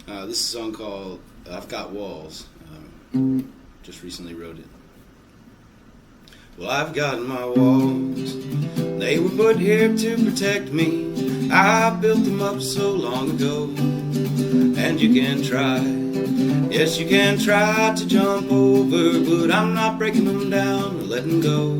This is a song called I've Got Walls. Just recently wrote it. Well, I've got my walls. They were put here to protect me. I built them up so long ago. And you can try. Yes, you can try to jump over, but I'm not breaking them down or letting go.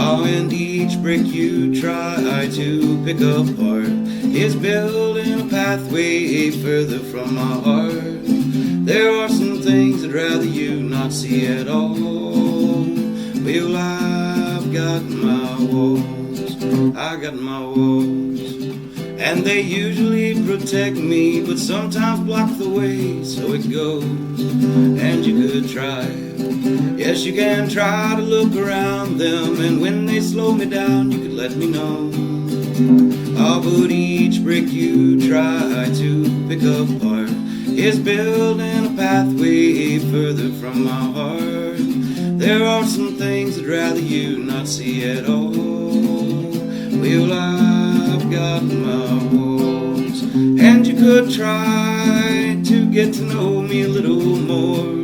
Oh, and each brick you try to pick apart is building a pathway further from my heart. There are some things I'd rather you not see at all. Well, I've got my walls, I got my walls, and they usually protect me, but sometimes block the way, so it goes. And you could try, yes, you can try to look around them, and when they slow me down, you could let me know. Oh, but each brick you try to pick apart is building a pathway further from my heart. There are some things I'd rather you not see at all. Well, I've got my walls, and you could try to get to know me a little more.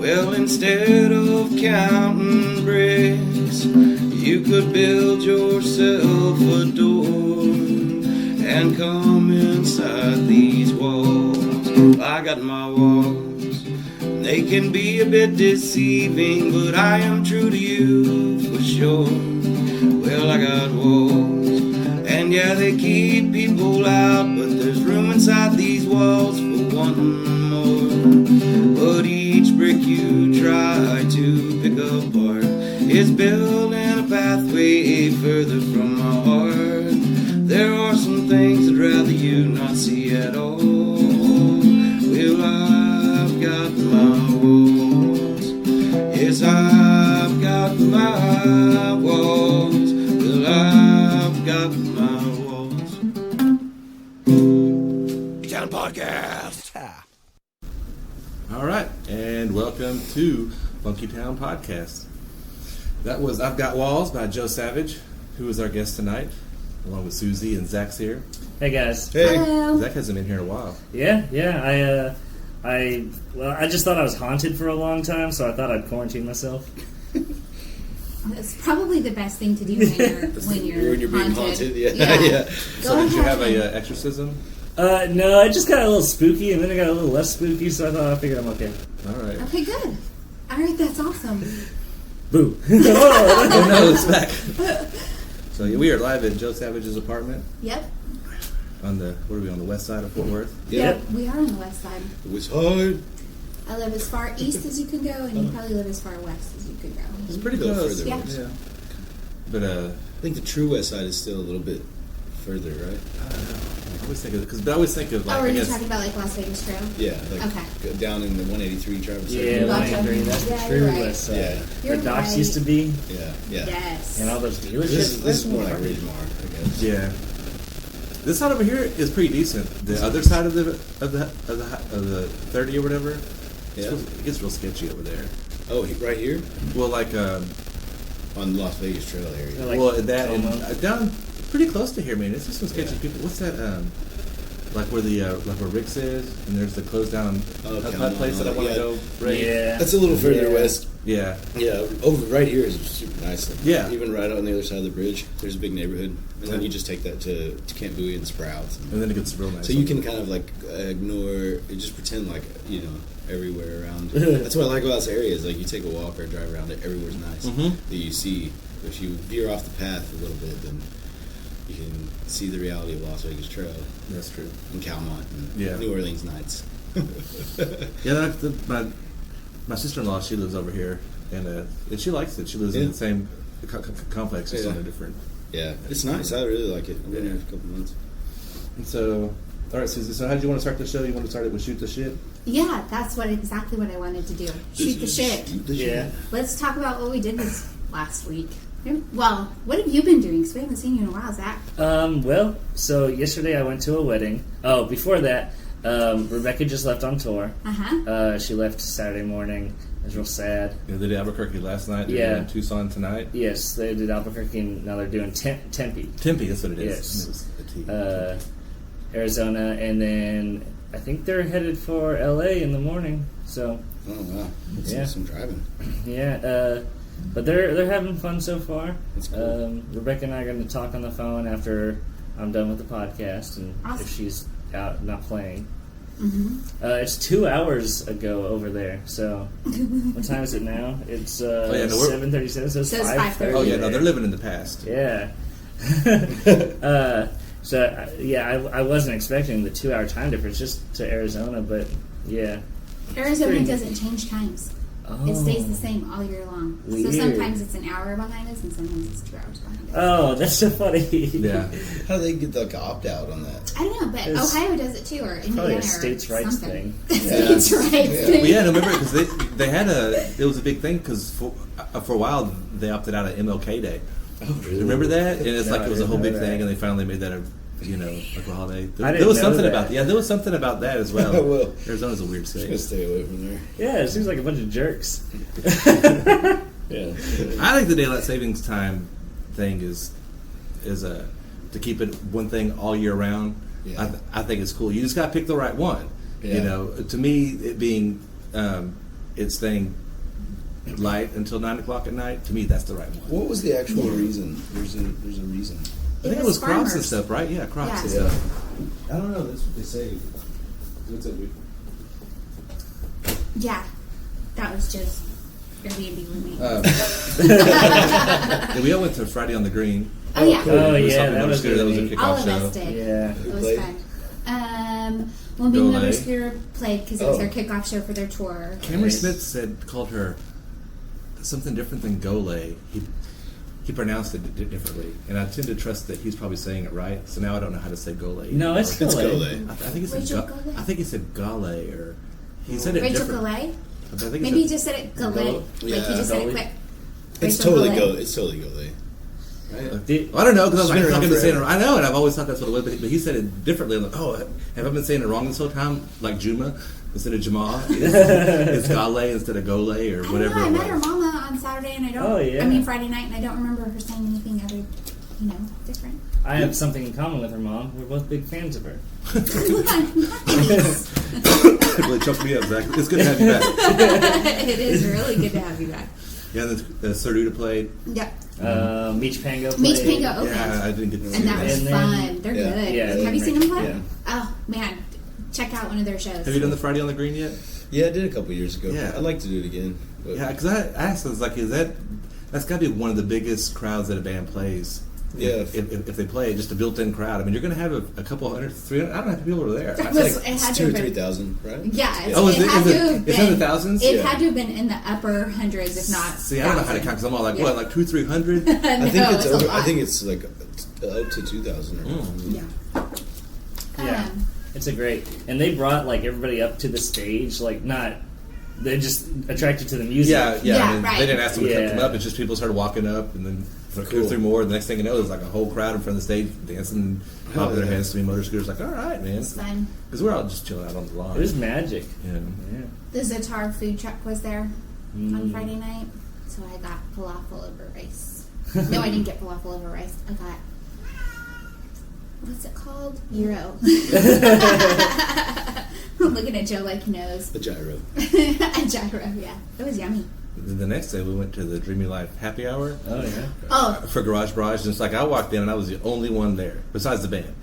Well, instead of counting bricks, you could build yourself a door and come inside these walls. I got my walls. They can be a bit deceiving, but I am true to you for sure. Well, I got walls, and yeah, they keep people out, but there's room inside these walls for one more. But each brick you try to pick apart is building a pathway further from my heart. There are some things I'd rather you not see at all. Well, I've got my walls. Yes, I've got my walls. Well, I've got my walls. Town Podcast. All right, and welcome to Funky Town Podcast. That was I've Got Walls by Joe Savage, who is our guest tonight, along with Susie and Zach's here. Hey guys. Hey. Hello. Zach hasn't been here in a while. Yeah. I just thought I was haunted for a long time, so I thought I'd quarantine myself. It's probably the best thing to do when you're being haunted. haunted. Yeah. Yeah. So did you have a exorcism? No, I just got a little spooky, and then I got a little less spooky, so I figured I'm okay. All right. Okay, good. All right, that's awesome. Boo. Oh no, it's back. So we are live at Joe Savage's apartment Yep. on the west side of Fort Worth. Yep. We are on the west side. It was hard. I live as far east as you can go, and you probably live as far west as you could go. It's pretty Go close. further Yeah. west. Yeah. But I think the true west side is still a little bit further, right? I don't know. I always think of like Oh, are I you guess talking about like Las Vegas Trail? Yeah, like Okay. go down in the 183 Traverse. Yeah, Gotcha. 183, that's the Yeah, true you're right. west side. Yeah. You're Where docks right. used to be, Yeah. Yes. and all those dealerships. This is more like Ridgemar, I guess. yeah. This side over here is pretty decent. The other side of the 30 or whatever, Yeah. it gets real sketchy over there. Oh, right here Well, like on the Las Vegas Trail area. Like well, that and Como. down pretty close to here, man. It's just some sketchy Yeah. people. What's that? Like where Rick's is, and there's the closed down that place that I want to Yeah. go. Right? Yeah. That's a little further Yeah. west. Yeah. Yeah, over right here is super nice. Like, Yeah. even right on the other side of the bridge, there's a big neighborhood, and then you just take that to Camp Bowie and Sprouts. And then it gets real nice. So you can kind of like ignore, just pretend like everywhere around. That's what I like about this area is like you take a walk or drive around it, everywhere's nice. Mhm. That you see. If you veer off the path a little bit, then you can see the reality of Las Vegas Trail That's true. and Calmont and Yeah. New Orleans nights. Yeah, my sister-in-law, she lives over here, and she likes it. She lives in Yeah. the same complex, just Yeah. on a different. Yeah, it's nice. I really like it. I've been here for a couple months. And so, all right, Susie. So, how did you want to start the show? You want to start it with shoot the shit? Yeah, that's exactly what I wanted to do. Shoot the shit. Shoot the Yeah. shit. Let's talk about what we did this last week. Well, what have you been doing? Because we haven't seen you in a while, Zach. Well, so yesterday I went to a wedding. Oh, before that, Rebecca just left on tour. Uh-huh. She left Saturday morning. It was real sad. Yeah, they did Albuquerque last night. They're Yeah. doing Tucson tonight. Yes, they did Albuquerque, and now they're doing Tempe. Tempe, that's what it is. Yes. It was a T. Arizona, and then I think they're headed for L.A. in the morning. So Oh wow, that's Yeah. some driving. yeah, but they're having fun so far. That's cool. Rebecca and I are going to talk on the phone after I'm done with the podcast, and Awesome. if she's out not playing. Mm-hmm. It's 2 hours ago over there. So what time is it now? It's no, we're- 7:37. So it's So it's 5:30. 5:30. Oh yeah, no, they're living in the past. Yeah. I wasn't expecting the 2 hour time difference just to Arizona, but yeah. Arizona Pretty- doesn't change times. Oh. It stays the same all year long. Weird. So sometimes it's an hour behind us, and sometimes it's 2 hours behind us. Oh, that's so funny. Yeah. How do they get like an opt out on that? I don't know, but It's Ohio does it too, or Indiana, Probably a or states' rights something. thing. States' rights thing. Well, yeah, no, remember because they had it was a big thing because for a while they opted out of MLK Day. Oh, really? Remember that? And it's No, like it was I a whole didn't big know thing, that. and they finally made that a like a holiday. I There didn't was know something that. about there was something about that as well. Well, Arizona's a weird I'm gonna state. stay away from there. Yeah, it seems like a bunch of jerks. Yeah. I think the daylight savings time thing is to keep it one thing all year round. Yeah. I think it's cool. You just got to pick the right one. Yeah. You know, to me, it being it's staying light until 9 o'clock at night. To me, that's the right one. What was the actual reason? There's a reason. I think it was crops and stuff, right? Yeah, crops and Yeah. stuff. I don't know. That's what they say. What's it? Yeah, that was just Airbnb roommate. And we all went to Friday on the Green. Oh, yeah. cool. Oh, It was yeah, something that on the was scooter. That was a really- kickoff All of show. us did. Yeah. It was played? fun. Moonbeam Go Motor Lay. Scooter played because it was Oh. their kickoff show for their tour. Cameron Smith called her something different than Golay. He pronounced it differently, and I tend to trust that he's probably saying it right. So now I don't know how to say Golay. No, it's It's Gole. Golay. I think he said Rachel Golay? I think he said Gale, or he said it Rachel different. Galay? I think Maybe he it's just said it Galay. Gole- Like Yeah, he just said it Gole. quick. It's Rachel totally Galay. go. It's totally Golay. Right? Did- I don't know because I was It's like, been I've around been saying it. forever. I know, and I've always thought that's what it was, but he said it differently. I'm like, oh, have I been saying it wrong this whole time? Like Juma instead of Jamal, it's Gale instead of Gole, or I don't whatever. know. I it met her was. mama on Saturday, and I don't. Oh, yeah. I mean Friday night, and I don't remember her saying anything other, different. I have something in common with her mom. We're both big fans of her. Nice. It really choked me up, Zach. It's good to have you back. It is really good to have you back. Yeah, the Saruta played. Yep. Meech Pango played. Meech Pango opened. Yeah, I didn't get to see And that was And then- fun. They're Yeah. good. Yeah, Have you seen them play? Yeah. Oh man, check out one of their shows. Have you done the Friday on the Green yet? Yeah, I did a couple years ago. Yeah. I'd like to do it again. But Yeah, because I asked, I was like, that's got to be one of the biggest crowds that a band plays. Yeah. If they play, just a built-in crowd. I mean, you're going to have a couple hundred, 300. I don't know how many people are there. It I was- think- it had it's to 2,000 or have been- 3,000, right? Yeah, Oh, is it it- had is to it- have it's in the been- thousands? It Yeah. had to have been in the upper hundreds, if not. See, I don't know how to count because I'm all like, Yeah. what, like 200-300? I think it's a over. lot. I think it's like up to 2,000. Yeah. Yeah. It's a great, and they brought like everybody up to the stage, like not, they just attracted to the music. Yeah. Yeah, I mean, right. they didn't ask them to Yeah. come up. It's just people started walking up, and then for two or Cool. three more. The next thing you know, there's like a whole crowd in front of the stage dancing, popping their yeah. hands to me, motor scooters. Like, all right, man, It's fun. because we're all just chilling out on the lawn. It was magic. Yeah. Yeah. The Zatar food truck was there on Mm. Friday night, so I got falafel over rice. No, I didn't get falafel over rice. I got, what's it called? Gyro. I'm looking at Joe like he knows. A gyro. A gyro, yeah. It was yummy. The next day, we went to the Dreamy Life happy hour. Oh yeah. Oh, For Barrage. And it's like I walked in and I was the only one there besides the band,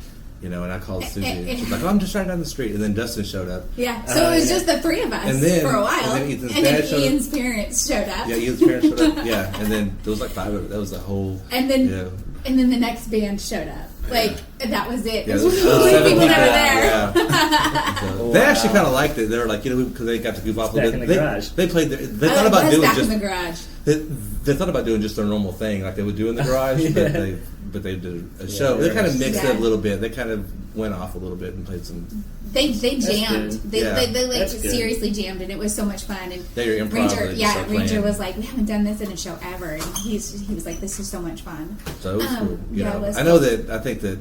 and I called Susie. And she's like, "Oh, I'm just right down the street." And then Dustin showed up. yeah. So it was yeah. just the three of us And then- for a while. and then Ethan's dad showed up. Ian's parents showed up. Yeah, Ian's parents showed up. Yeah, and then there was like 5 of it. That was the whole. And then Yeah. and then the next band showed up. Like that was it. Yeah, Those were there the was only 7 people that people. were there. Yeah. So they actually kind of liked it. They were like, because they got to goof off a Back little in bit. the garage. They played. They Oh, thought it about was doing back just. in the garage. They thought about doing just their normal thing, like they would do in the garage, but they did a show. They kind of mixed it Yeah. a little bit. They kind of went off a little bit and played some. They jammed. good. They Yeah. they like That's good. seriously jammed, and it was so much fun. And They were improv. Ranger, they yeah, started Ranger playing. was like, we haven't done this in a show ever, and he was like, this is so much fun. So it was cool. yeah, it was I know cool. that. I think that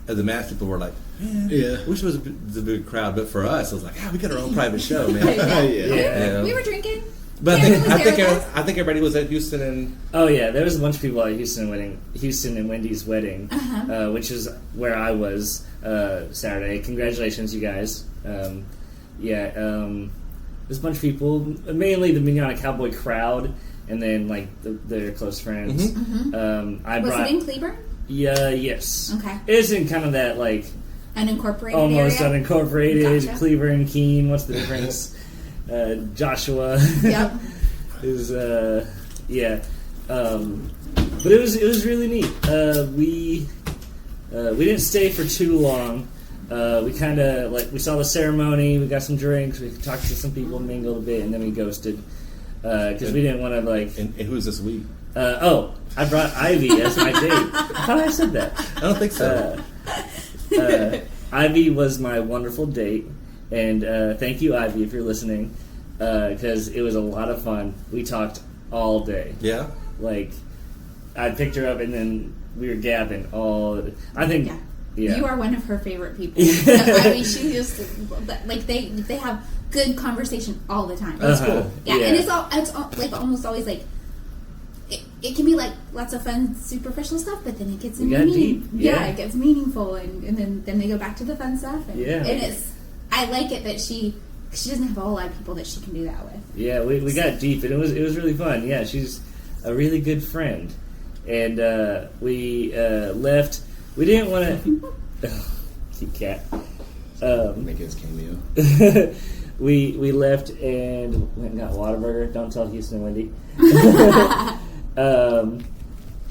the math people were like, man, Yeah. wish it was a big crowd, but for us, it was like, we got our own private show, man. Yeah. Yeah. Yeah. We were drinking. But Karen I was there with us. think everybody was at Houston and Oh yeah, there was a bunch of people at Houston and Wendy's wedding, Uh-huh. which is where I was Saturday. Congratulations, you guys. There's a bunch of people, mainly the Mignonna Cowboy crowd, and then like their close friends. Was it in Cleburne? Yeah, yes. Okay. It's in kind of that like Unincorporated almost area? unincorporated Gotcha. Cleburne, Keene. What's the difference? Joshua. Yep. is but it was really neat. We didn't stay for too long. We kind of we saw the ceremony, we got some drinks, we talked to some people, mingled a bit, and then we ghosted because we didn't want to and who's this week? I brought Ivy as my date. I thought I said that. I don't think so. Ivy was my wonderful date, and thank you, Ivy, if you're listening, because it was a lot of fun. We talked all day. Yeah. Like, I picked her up, and then we were gabbing all. I think. Yeah. You are one of her favorite people. I mean, she just like they have good conversation all the time. That's cool. Yeah, and it's all like almost always like it can be like lots of fun superficial stuff, but then it gets deep. Yeah. It gets meaningful, and then they go back to the fun stuff. And, Yeah. and I like it that she doesn't have a whole lot of people that she can do that with. Yeah, we got deep, and it was really fun. Yeah, she's a really good friend, and we left. We didn't want to. Cute cat. Make his cameo. we left and went and got Whataburger. Don't tell Houston and Wendy.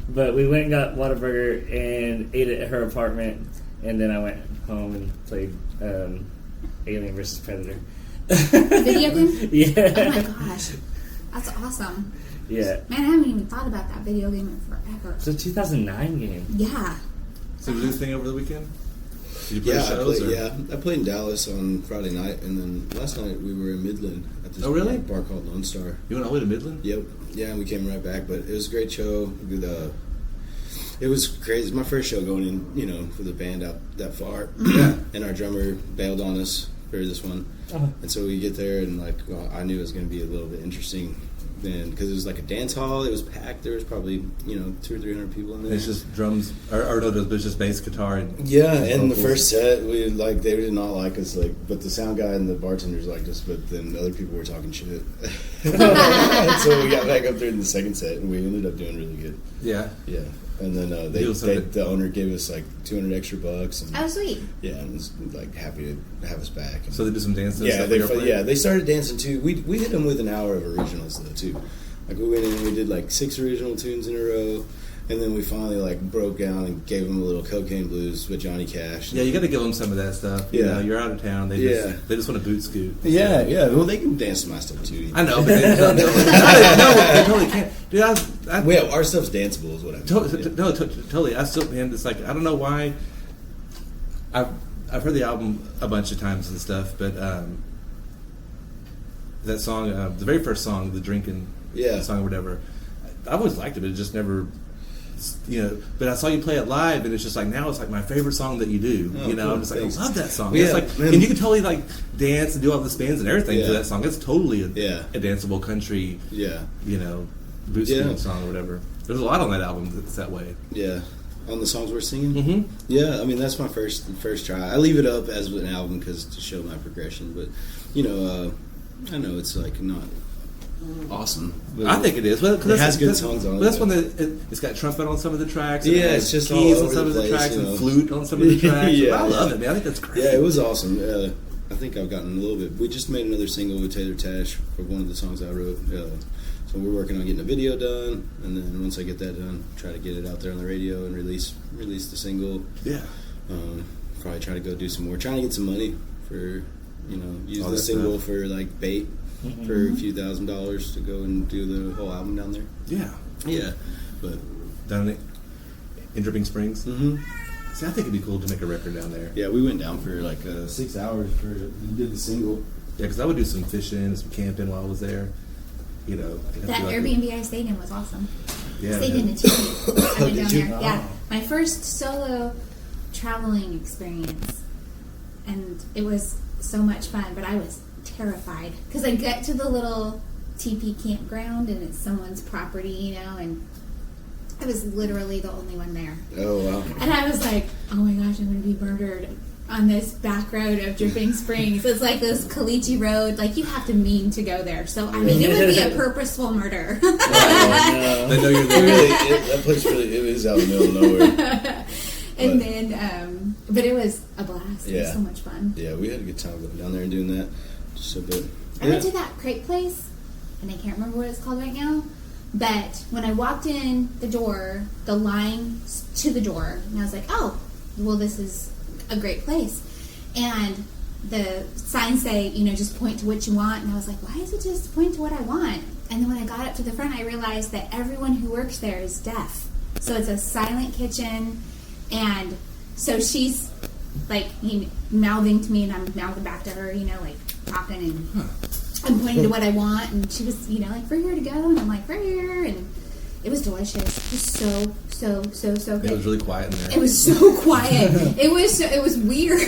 But we went and got Whataburger and ate it at her apartment, and then I went home and played Alien vs. Predator. Video game? Yeah. Oh my gosh, that's awesome. Yeah. Man, I haven't even thought about that video game in forever. It's a 2009 game. Yeah. So did you do anything over the weekend? Did you play Yeah, shows? I played in Dallas on Friday night, and then last night we were in Midland at this Oh, really? bar called Lone Star. You went all the way to Midland? Yep. Yeah, and we came right back, but it was a great show. It was crazy. It's my first show going in, for the band out that far. Yeah. And our drummer bailed on us for this one. Uh-huh. And so we get there, and I knew it was going to be a little bit interesting. Then, because it was like a dance hall, it was packed. There was probably 200 or 300 people in there. It's just drums, or no, it's just bass guitar and Yeah, and the vocals. first set, they did not like us, but the sound guy and the bartenders liked us, but then other people were talking shit. And so we got back up there in the second set, and we ended up doing really good. yeah. Yeah, and then the owner gave us like $200 extra bucks, and Oh, sweet. yeah, and was like happy to have us back. And So they do some dancing. yeah, stuff while you were playing? they started dancing too. We hit them with an hour of originals though too. Like we went in and we did like 6 original tunes in a row, and then we finally broke down and gave them a little Cocaine Blues with Johnny Cash. Yeah, you got to give them some of that stuff. You Yeah. know, you're out of town. They just want to boot scoot. Yeah. Well, they can dance to my stuff too. I know, but they don't know. They totally can't. Dude, Well, our stuff's danceable, is what I'm saying. Totally. I still, man, it's like, I don't know why. I've heard the album a bunch of times and stuff, but that song, the very first song, the drinking song or whatever, I always liked it, but it just never, but I saw you play it live, and it's just like, now it's like my favorite song that you do. Oh, cool. I'm just like, Thanks. I love that song. Yeah, It's like, man. and you can totally dance and do all the spins and everything to that song. It's totally a danceable country, boot scoot song or whatever. There's a lot on that album that's that way. Yeah. On the songs we're singing? Mm-hmm. Yeah, I mean, that's my first try. I leave it up as an album to show my progression, but, I know it's not awesome. But I think it is. Well, it has good songs on it. But that's when it's got trumpet on some of the tracks. And Yeah, it has it's just keys all on some over of the the place, tracks and flute on some of the tracks. Yeah. I love it, man. I think that's great. Yeah, it was awesome. I think I've gotten a little bit. We just made another single with Taylor Tash for one of the songs I wrote. So we're working on getting a video done, and then once I get that done, try to get it out there on the radio and release the single. Yeah. Probably try to go do some more. Trying to get some money for, use All the that single stuff. for bait for a few $1,000s to go and do the whole album down there. Yeah. Yeah, but Down in Dripping Springs. mm-hmm. See, I think it'd be cool to make a record down there. yeah, we went down for 6 hours we did the single. Yeah, because I would do some fishing and some camping while I was there. That Airbnb I stayed in was awesome. Yeah. Stayed in a tent. I went down Did you? there. Yeah, my first solo traveling experience, and it was so much fun. But I was terrified because I get to the little teepee campground, and it's someone's property, you know, and I was literally the only one there. Oh, wow. And I was like, oh my gosh, I'm going to be murdered on this back road of Dripping Springs. It's like this Caliche road. Like, you have to mean to go there. So, I mean, it would be a purposeful murder. They know you're there. That place really, it is out in the middle of nowhere. And then, but it was a blast. It was Yeah. so much fun. Yeah, we had a good time going down there and doing that. Just so good. I went to that crepe place, and I can't remember what it's called right now. But when I walked in the door, the line to the door, and I was like, oh, well, this is a great place. And the signs say, you know, just point to what you want. And I was like, why is it just point to what I want? And then when I got up to the front, I realized that everyone who works there is deaf. So it's a silent kitchen. And so she's like, you know, mouthing to me, and I'm mouthing back to her, you know, like talking, and I'm pointing to what I want. And she was, you know, like, for here to go. And I'm like, for here. And it was delicious. It was so good. It was really quiet in there. It was so quiet. it was weird,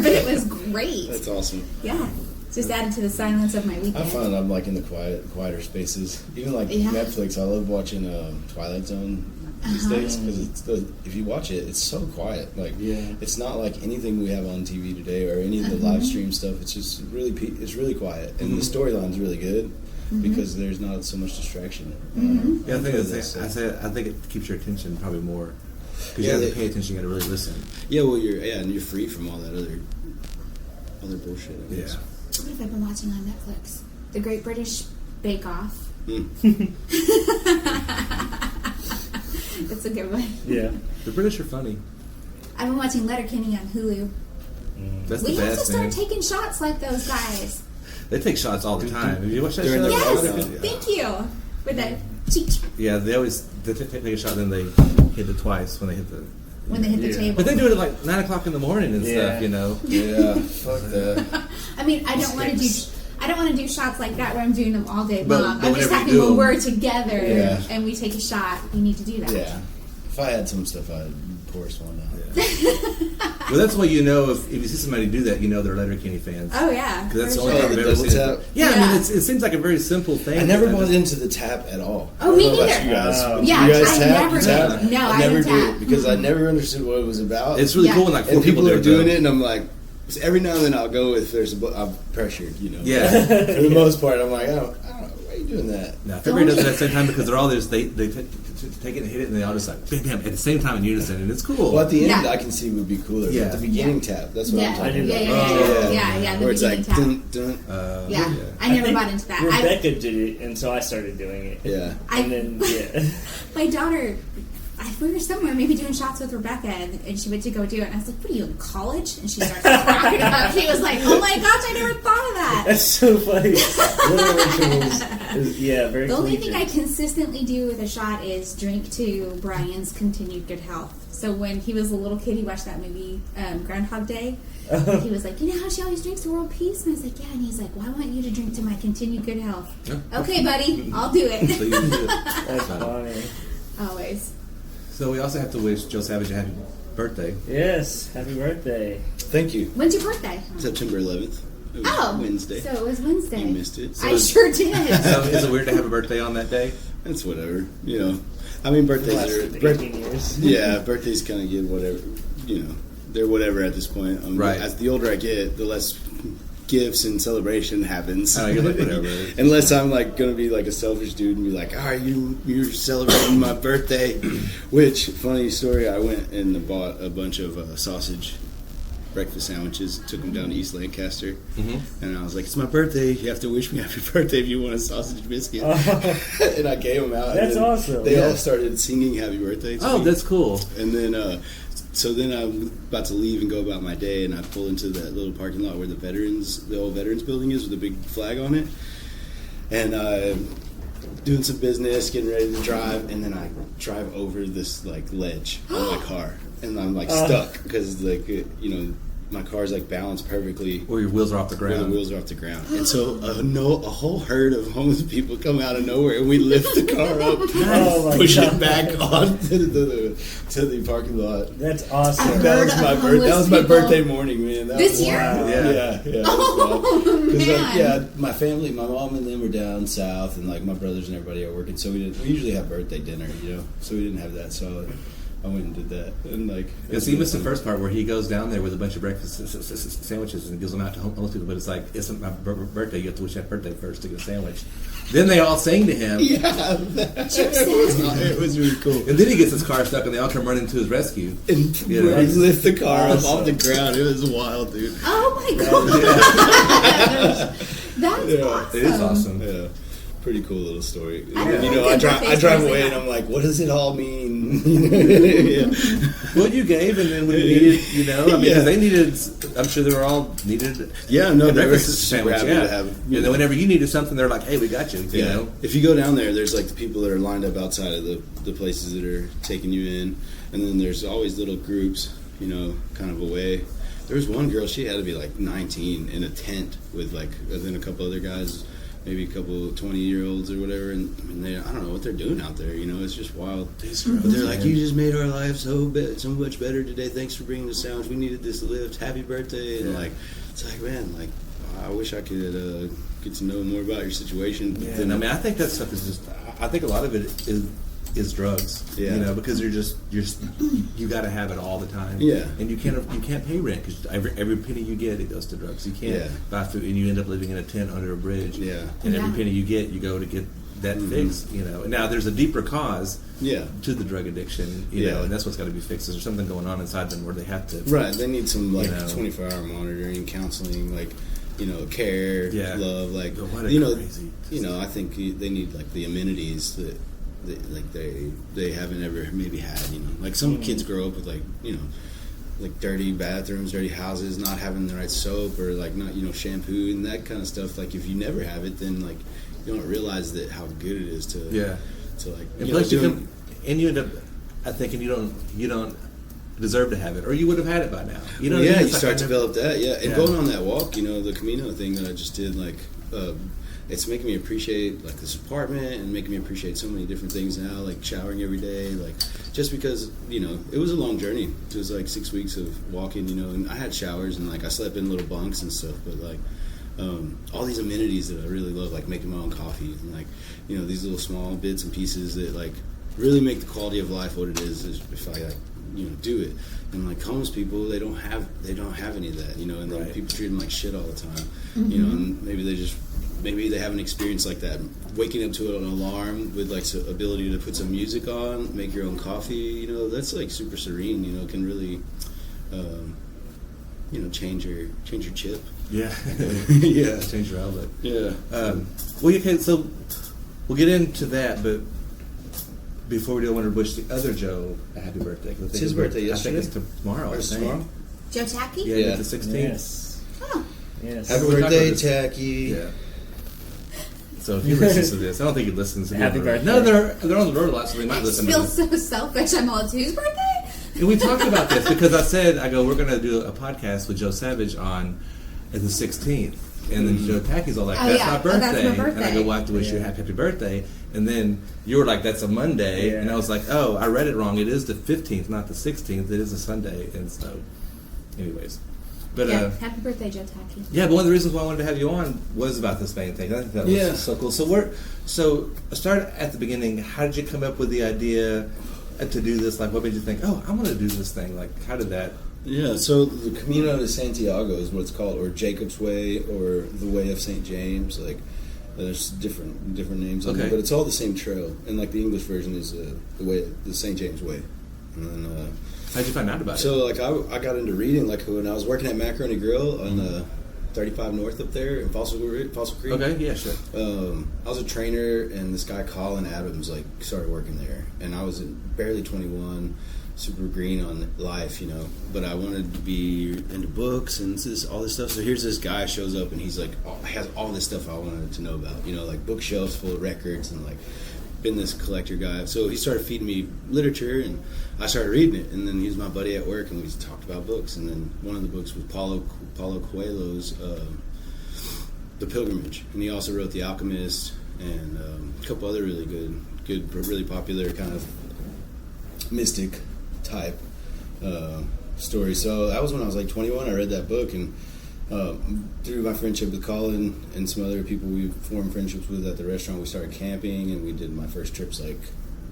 but it was great. That's awesome. Yeah. Just added to the silence of my weekend. I find I'm like in the quieter spaces. Even like Netflix, I love watching Twilight Zone these days because if you watch it, it's so quiet. Like it's not like anything we have on TV today or any of the live stream stuff. It's just really quiet, and the storyline's really good because there's not so much distraction. Yeah, I think it keeps your attention probably more because you have to pay attention. You got to really listen. Yeah, well, you're free from all that other bullshit. I guess. Yeah. What have I been watching on Netflix? The Great British Bake Off. That's a good one. Yeah. The British are funny. I've been watching Letterkenny on Hulu. That's We the have to best, start man. taking shots like those guys. They take shots all the time. Have you watched that During show? the Yes, Yeah. thank you. With that cheek Yeah, they take a shot, then they hit it twice when they hit the. when they hit the table. But they do it at like 9 o'clock in the morning and stuff, you know. Yeah, fuck that. I mean, I don't want to do shots like that where I'm doing them all day But- long. but I'm just whenever you happy do when them- we're together Yeah. and we take a shot. We need to do that. Yeah. If I had some stuff, I'd pour one out. Well, that's why you know if you see somebody do that, you know they're Letterkenny fans. Oh yeah. Because that's the for only sure. time I've the ever double seen tap? it. Yeah, I Yeah. mean, it seems like a very simple thing. I never but bought into the tap at all. Oh, I me don't know about neither. you guys. Yeah, you guys I tap? never You tap? did. No, I never didn't tap. did because I never understood what it was about. It's really Yeah. cool when like four And people are do doing though. it, and I'm like, every now and then I'll go if there's I'm pressured, you know. Yeah. For the most part, I'm like, I don't know, why are you doing that? Now, if everybody does it at the same time because they're all this, they take it and hit it, and they all just like bam, bam at the same time in unison, and it's cool. Well, at the end, Yeah. I can see would be cooler. Yeah. But the beginning tap, that's what I'm Yeah, talking yeah, about. yeah. The Where it's beginning like, tap. dun, dun. Yeah, I I never think bought into that. Rebecca did it, and so I started doing it. Yeah. And then, My daughter, we were somewhere maybe doing shots with Rebecca, and she went to go do it, and I was like, what are you, in college? And she started cracking up. She was like, oh my gosh, I never thought of that. That's so funny. Little rituals is, very The only collegiate. thing I consistently do with a shot is drink to Brian's continued good health. So when he was a little kid, he watched that movie, Groundhog Day. And he was like, you know how she always drinks to world peace? And I was like, yeah. And he's like, well, I want you to drink to my continued good health. Yeah. Okay, buddy, I'll do So it. you can do it. That's funny. Always. So we also have to wish Joe Savage a happy birthday. Yes, happy birthday. Thank you. When's your birthday? September 11th. It was Oh, Wednesday. So it was Wednesday. You missed it. So I sure did. So is it weird to have a birthday on that day? it's whatever, you know. I mean, birthdays Last are 18 years. yeah, birthdays kind of get whatever, you know. They're whatever at this point. Right. As the older I get, the less gifts and celebration happens. Oh, you're like, whatever. Unless I'm like gonna be like a selfish dude and be like, all right, you're celebrating my birthday. Which, funny story, I went and bought a bunch of sausage breakfast sandwiches, took them down to East Lancaster, and I was like, it's my birthday, you have to wish me happy birthday if you want a sausage biscuit. And I gave them out. That's and then awesome. They Yeah. all started singing happy birthday to Oh, me. that's cool. And then, so then I'm about to leave and go about my day, and I pull into that little parking lot where the old veterans building is with a big flag on it. And doing some business, getting ready to drive, and then I drive over this like ledge on my car, and I'm like stuck because like you know my car's like balanced perfectly. Where your wheels are off the Where the ground. wheels are off the ground. And so a whole herd of homeless people come out of nowhere, and we lift the car up, Oh my push God. it back on to the parking lot. That's awesome. I've That heard was of my homeless that was my people. birthday morning, man. That This was year? Wow. Yeah. Oh, Because man. my family, my mom and them were down south, and like my brothers and everybody are working. So we usually have birthday dinner, So we didn't have that. So I went and did that, and like. Because he missed the first part where he goes down there with a bunch of breakfast sandwiches and gives them out to homeless people. But it's like, it's my birthday. You have to wish happy birthday first to get a sandwich. Then they all sing to him. Yeah, it was really cool. And then he gets his car stuck, and they all come running to his rescue. And Yeah, we that's lift the car up awesome. off the ground. It was wild, dude. Oh my god. That's Yeah, awesome. It is awesome. Yeah, pretty cool little story. I don't I think drive birthday away stories and like I'm like, what does it all mean? Yeah. Well, you gave, and then we needed, I mean, because they needed, I'm sure they were all needed. Yeah, no, a they were breakfast super sandwich, happy yeah. to have. And then whenever you needed something, they're like, hey, we got you, you know. If you go down there, there's like the people that are lined up outside of the places that are taking you in, and then there's always little groups, kind of away. There was one girl, she had to be like 19 in a tent with like, then a couple other guys, maybe a couple 20-year-olds or whatever, and I mean, I don't know what they're doing out there, it's just wild. But they're like, you just made our life so much better today. Thanks for bringing the sounds. We needed this lift. Happy birthday. And like, it's like, man, like, I wish I could get to know more about your situation. But Yeah, then, I mean, I think that stuff is just, I think a lot of it is drugs, Yeah. because you got to have it all the time. Yeah. And you can't pay rent because every penny you get, it goes to drugs. You can't Yeah. buy food, and you end up living in a tent under a bridge. Yeah. And every Yeah. penny you get, you go to get that fixed, And now there's a deeper cause Yeah. to the drug addiction, Yeah. and that's what's got to be fixed. There's something going on inside them where they have to. Right, they need some like 24-hour 24-hour monitoring, counseling, like care, Yeah. love, like But what a crazy- I think they need like the amenities that they haven't ever maybe had. Like some kids grow up with like dirty bathrooms, dirty houses, not having the right soap or like not shampoo and that kind of stuff. Like if you never have it, then like you don't realize that how good it is to like And plus, you end up thinking you don't deserve to have it, or you would have had it by now. You start to develop that. Yeah, and Yeah. going on that walk, the Camino thing that I just did, like, it's making me appreciate like this apartment and making me appreciate so many different things now, like showering every day, like just because it was a long journey. It was like 6 weeks of walking, and I had showers and like I slept in little bunks and stuff, but like all these amenities that I really love, like making my own coffee and like these little small bits and pieces that like really make the quality of life what it is if I like do it. And like homeless people, they don't have any of that, and then Right. people treat them like shit all the time, and maybe they have an experience like that, waking up to an alarm with like ability to put some music on, make your own coffee, that's like super serene, can really change your chip. Yeah, Yeah. change your outlook. Yeah. Okay, so we'll get into that, but before we do, I want to wish the other Joe a happy birthday. I think It's his birthday I think yesterday? it's tomorrow. Or I think. tomorrow? Joe Tacky? Yeah, Yeah. the 16th. Yes. Oh. Yes. Happy We talked birthday, about this. Tacky. Yeah. So if he listens to this, I don't think he listens to Happy birthday. No, they're on the road a lot, so they might I just listen to feel this. so selfish. I'm all, it's whose birthday? And we talked about this because we're going to do a podcast with Joe Savage on the 16th. And then Joe Tacky's all like, Oh, that's yeah. my Oh, birthday. that's my And I birthday. go, well, I have to wish you a happy birthday. And then you were like, that's a Monday. Yeah. And I was like, oh, I read it wrong. It is the 15th, not the 16th. It is a Sunday. And so, anyways. But, Yeah. Happy birthday, Joe Tacky. yeah, but one of the reasons why I wanted to have you on was about this main thing. I think that was so cool. So start at the beginning. How did you come up with the idea to do this? Like, what made you think, oh, I want to do this thing? Like, how did that? Yeah, so the Camino de Santiago is what it's called, or Jacob's Way, or the Way of St. James. Like, there's different names on it, but it's all the same trail. And like the English version is the St. James Way. And then, How'd you find out about it? so like I got into reading like when I was working at Macaroni Grill on 35 North up there in Fossil Creek. Okay, yeah, sure. I was a trainer, and this guy Colin Adams like started working there, and I was barely 21, super green on life, but I wanted to be into books and all this stuff. So here's this guy shows up, and he's like has all this stuff I wanted to know about, like bookshelves full of records and like been this collector guy. So he started feeding me literature, and I started reading it. And then he was my buddy at work, and we talked about books. And then one of the books was Paulo Coelho's The Pilgrimage, and he also wrote The Alchemist and a couple other really good, really popular kind of mystic type stories. So that was when I was like 21. I read that book, and through my friendship with Colin and some other people we formed friendships with at the restaurant, we started camping, and we did my first trips, like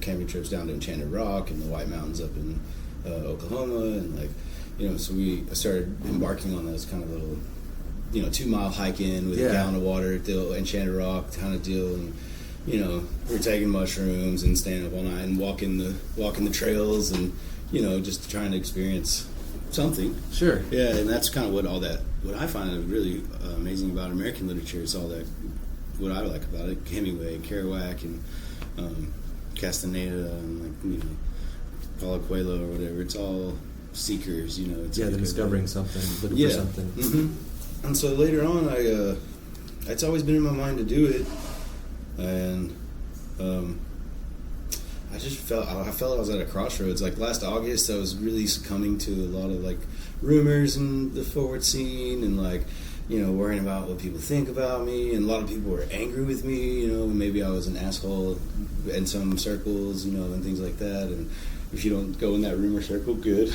camping trips down to Enchanted Rock and the White Mountains up in Oklahoma, and like, you know, so I started embarking on those kind of little, you know, 2 mile hike in with a gallon of water at the Enchanted Rock kind of deal, and you know, we're taking mushrooms and staying up all night and walking the trails, and you know, just trying to experience something. Sure. Yeah, and that's kind of what I find really amazing about American literature is all that, what I like about it, Hemingway, Kerouac, and Castaneda, and like, you know, Paulo Coelho or whatever. It's all seekers, you know. It's they're discovering something, looking for something. Mm-hmm. And so later on, it's always been in my mind to do it, and I felt I was at a crossroads. Like last August, I was really succumbing to a lot of like rumors in the forward scene, and like, you know, worrying about what people think about me, and a lot of people were angry with me, you know, maybe I was an asshole in some circles, you know, and things like that. And if you don't go in that rumor circle, good.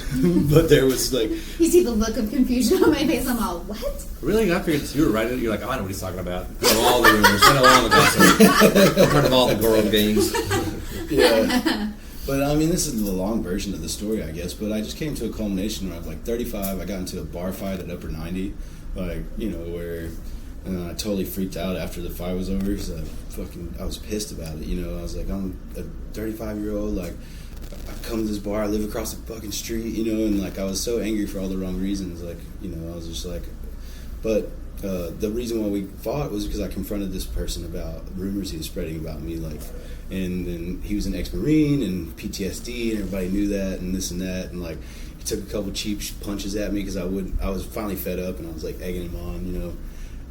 But there was like, you see the look of confusion on my face. I'm all, what? Really? I figured you were right. You're like, oh, I know what he's talking about. I know all the rumors. I know all the gossip. I've heard of all the girl gangs. Yeah. But I mean, this is the long version of the story, I guess. But I just came to a culmination when I was like 35. I got into a bar fight at Upper 90, like, you know, where I totally freaked out after the fight was over. So I was pissed about it. You know, I was like, I'm a 35-year-old, like, I come to this bar, I live across the fucking street, you know, and like I was so angry for all the wrong reasons. Like, you know, I was just like, but the reason why we fought was because I confronted this person about rumors he was spreading about me, like, and then he was an ex-Marine and PTSD, and everybody knew that, and this and that, and like he took a couple cheap punches at me because I was finally fed up, and I was like egging him on, you know,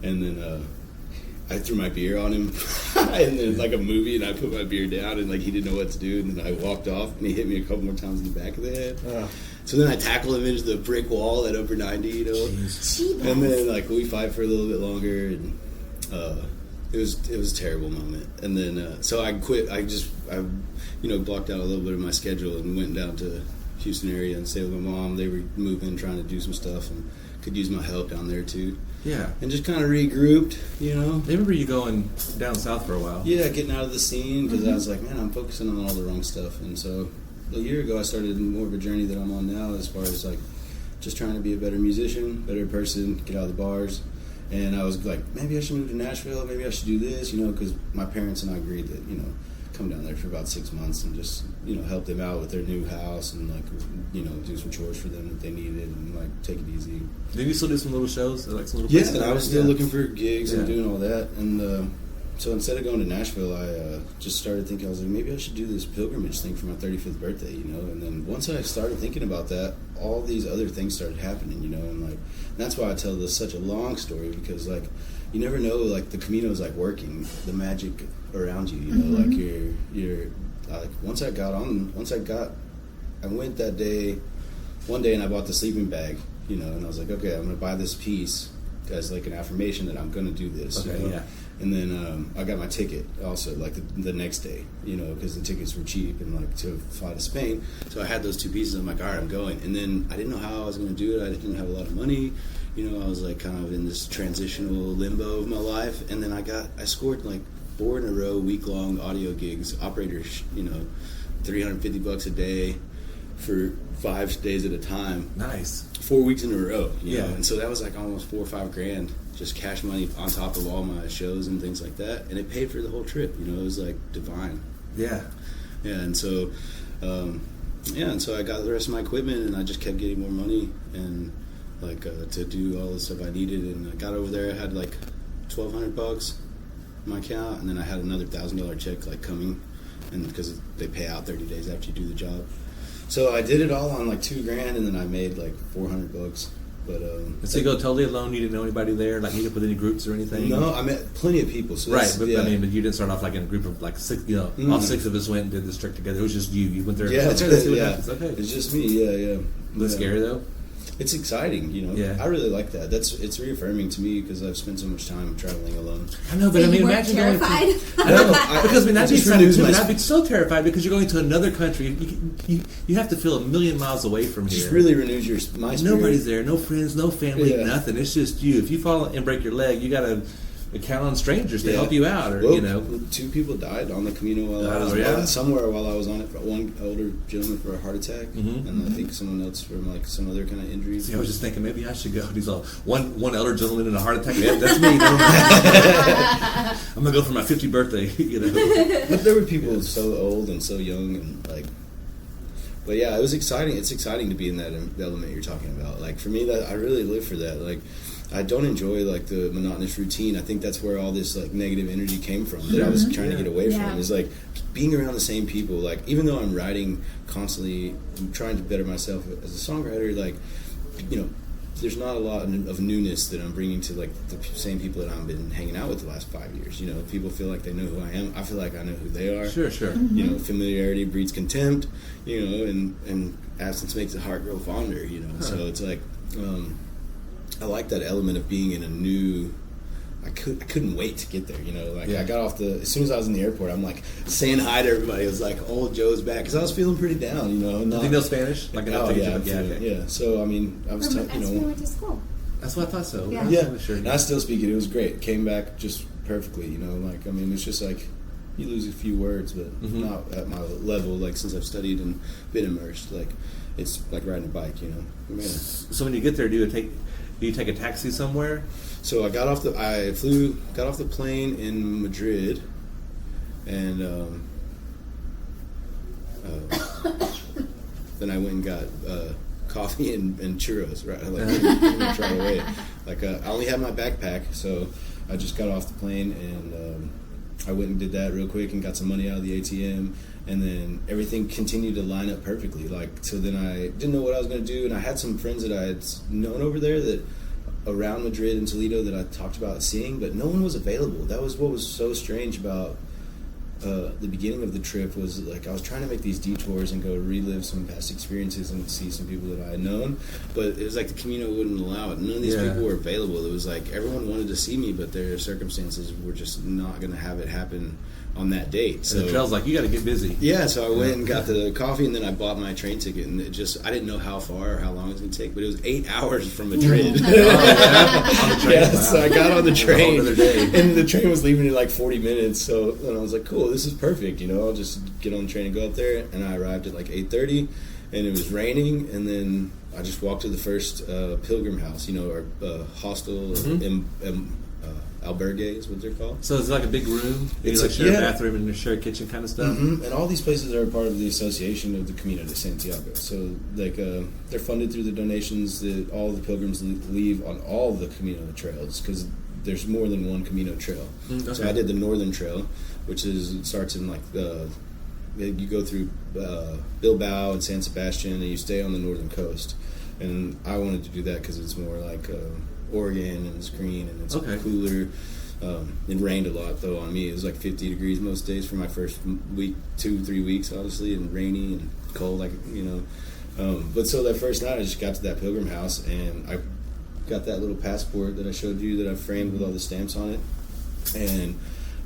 and then I threw my beer on him, and then like a movie, and I put my beer down, and like he didn't know what to do, and then I walked off, and he hit me a couple more times in the back of the head. So then I tackled him into the brick wall at Upper 90, you know. Jeez. And then like we fight for a little bit longer, and it was a terrible moment. And then so I quit. I you know, blocked out a little bit of my schedule and went down to Houston area and stayed with my mom. They were moving, trying to do some stuff, and could use my help down there too. Yeah. And just kind of regrouped, you know. I remember you going down south for a while. Yeah, getting out of the scene, because I was like, man, I'm focusing on all the wrong stuff. And so a year ago, I started more of a journey that I'm on now, as far as like just trying to be a better musician, better person, get out of the bars. And I was like, maybe I should move to Nashville, maybe I should do this, you know, because my parents and I agreed that, you know, come down there for about 6 months and just, you know, help them out with their new house, and like, you know, do some chores for them that they needed, and like take it easy. Did you still do some little shows, like some little Yeah, places? I was still looking for gigs and doing all that, and so instead of going to Nashville, I just started thinking, I was like, maybe I should do this pilgrimage thing for my 35th birthday, you know. And then once I started thinking about that, all these other things started happening, you know. And like, that's why I tell this such a long story, because like, you never know, like the Camino is like working the magic around you, you know. Like you're like, I went that day, one day, and I bought the sleeping bag, you know, and I was like, okay, I'm gonna buy this piece as like an affirmation that I'm gonna do this. Okay, you know? yeah. And then I got my ticket also, like the next day, you know, because the tickets were cheap, and like to fly to Spain. So I had those two pieces. I'm like, all right, I'm going. And then I didn't know how I was going to do it. I didn't have a lot of money. You know, I was like kind of in this transitional limbo of my life. And then I scored like 4 in a row, week-long audio gigs, operators, you know, $350 a day for 5 days at a time. Nice. 4 weeks in a row, you Yeah. know? And so that was like almost $4 or $5 grand, just cash money on top of all my shows and things like that. And it paid for the whole trip, you know. It was like divine. Yeah. Yeah, and so I got the rest of my equipment, and I just kept getting more money, and like to do all the stuff I needed. And I got over there, I had like $1,200 in my account, and then I had another $1,000 check like coming, and because they pay out 30 days after you do the job. So I did it all on like $2 grand, and then I made like $400 But so you go totally alone. You didn't know anybody there. Like meet up with any groups or anything. No, I met plenty of people. So right, but yeah. I mean, but you didn't start off like in a group of like 6. You know, all 6 of us went and did this trip together. It was just you. You went there. Yeah, Let's see what yeah. happens. Okay, It's just me. Yeah. Was it scary though? It's exciting, you know. Yeah. I really like that. It's reaffirming to me because I've spent so much time traveling alone. I know, but So I mean, you weren't imagine terrified? going to. I know, because I mean, I'd be just renews excited too, my- but I'd be so terrified because you're going to another country. You have to feel a million miles away from here. Just really renews my spirit. Nobody's there, no friends, no family, Yeah. nothing. It's just you. If you fall and break your leg, you got to count on strangers to help you out, or Well, you know. 2 people died on the Camino while I was somewhere while I was on it. One older gentleman for a heart attack, and I think someone else from like some other kind of injury. See, I was just thinking maybe I should go. He's all one elder gentleman and a heart attack. Yeah, that's me. Never mind. I'm gonna go for my 50th birthday. You know. But there were people so old and so young, and like. But yeah, it was exciting. It's exciting to be in that element you're talking about. Like for me, that I really live for that. Like. I don't enjoy like the monotonous routine. I think that's where all this like negative energy came from that I was trying to get away from. Is like being around the same people. Like even though I'm writing constantly, I'm trying to better myself as a songwriter. Like you know, there's not a lot of newness that I'm bringing to like the same people that I've been hanging out with the last 5 years. You know, people feel like they know who I am. I feel like I know who they are. Sure. You know, familiarity breeds contempt. You know, and absence makes the heart grow fonder. You know, so it's like. I like that element of being in a new. I couldn't wait to get there. You know, like I got off as soon as I was in the airport, I'm like saying hi to everybody. It was like old Joe's back because I was feeling pretty down. You know, Do you know Spanish? Like yeah. So I mean, I was That's where we went to school. That's what I thought so. Yeah. Sure. And I still speak it. It was great. Came back just perfectly. You know, like I mean, it's just like you lose a few words, but not at my level. Like since I've studied and been immersed, like it's like riding a bike. You know. Yeah. So when you get there, do you take a taxi somewhere? So I got off the plane in Madrid, and then I went and got coffee and churros. Right, like right away. Like I only had my backpack, so I just got off the plane and I went and did that real quick and got some money out of the ATM. And then everything continued to line up perfectly. Like so, then I didn't know what I was going to do, and I had some friends that I had known over there that around Madrid and Toledo that I talked about seeing, but no one was available. That was what was so strange about the beginning of the trip. Was like I was trying to make these detours and go relive some past experiences and see some people that I had known, but it was like the Camino wouldn't allow it. None of these people were available. It was like everyone wanted to see me, but their circumstances were just not going to have it happen on that date. So the trail's like, you got to get busy. Yeah, so I went and got the coffee, and then I bought my train ticket, and I didn't know how far or how long it was going to take, but it was 8 hours from Madrid. On the train. Yeah, so I got on the train, Another day. and the train was leaving in like 40 minutes, so and I was like, cool, this is perfect, you know, I'll just get on the train and go up there, and I arrived at like 8:30, and it was raining, and then I just walked to the first pilgrim house, you know, or hostel, albergue is what they're called. So it's like a big room. It's like share a bathroom and share a kitchen kind of stuff. Mm-hmm. And all these places are part of the association of the Camino de Santiago. So like they're funded through the donations that all the pilgrims leave on all the Camino trails because there's more than one Camino trail. Okay. So I did the northern trail, which starts in like you go through Bilbao and San Sebastian and you stay on the northern coast. And I wanted to do that because it's more like Oregon and it's green and it's cooler. It rained a lot though on me. It was like 50 degrees most days for my first week, 2-3 weeks, honestly, and rainy and cold, like you know. But so that first night, I just got to that pilgrim house and I got that little passport that I showed you that I framed with all the stamps on it, and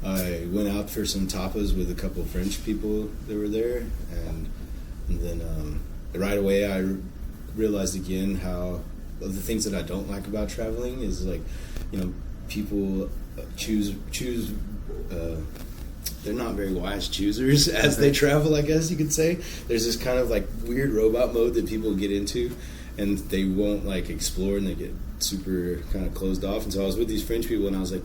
I went out for some tapas with a couple of French people that were there, and then right away I realized again how the things that I don't like about traveling is like, you know, people choose they're not very wise choosers as they travel, I guess you could say. There's this kind of like weird robot mode that people get into and they won't like explore and they get super kind of closed off. And so I was with these French people and I was like,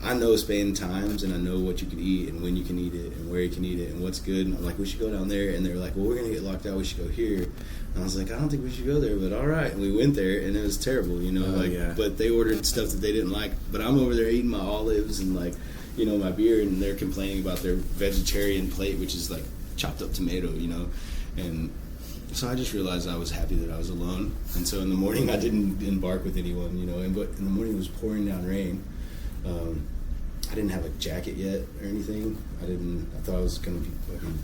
I know Spain times and I know what you can eat and when you can eat it and where you can eat it and what's good. And I'm like, we should go down there. And they're like, well, we're going to get locked out. We should go here. And I was like, I don't think we should go there, but all right. And we went there and it was terrible, you know, but they ordered stuff that they didn't like. But I'm over there eating my olives and like, you know, my beer, and they're complaining about their vegetarian plate, which is like chopped up tomato, you know. And So I just realized I was happy that I was alone, and so in the morning I didn't embark with anyone, you know. But in the morning it was pouring down rain. I didn't have a jacket yet or anything. I thought I was going to be fucking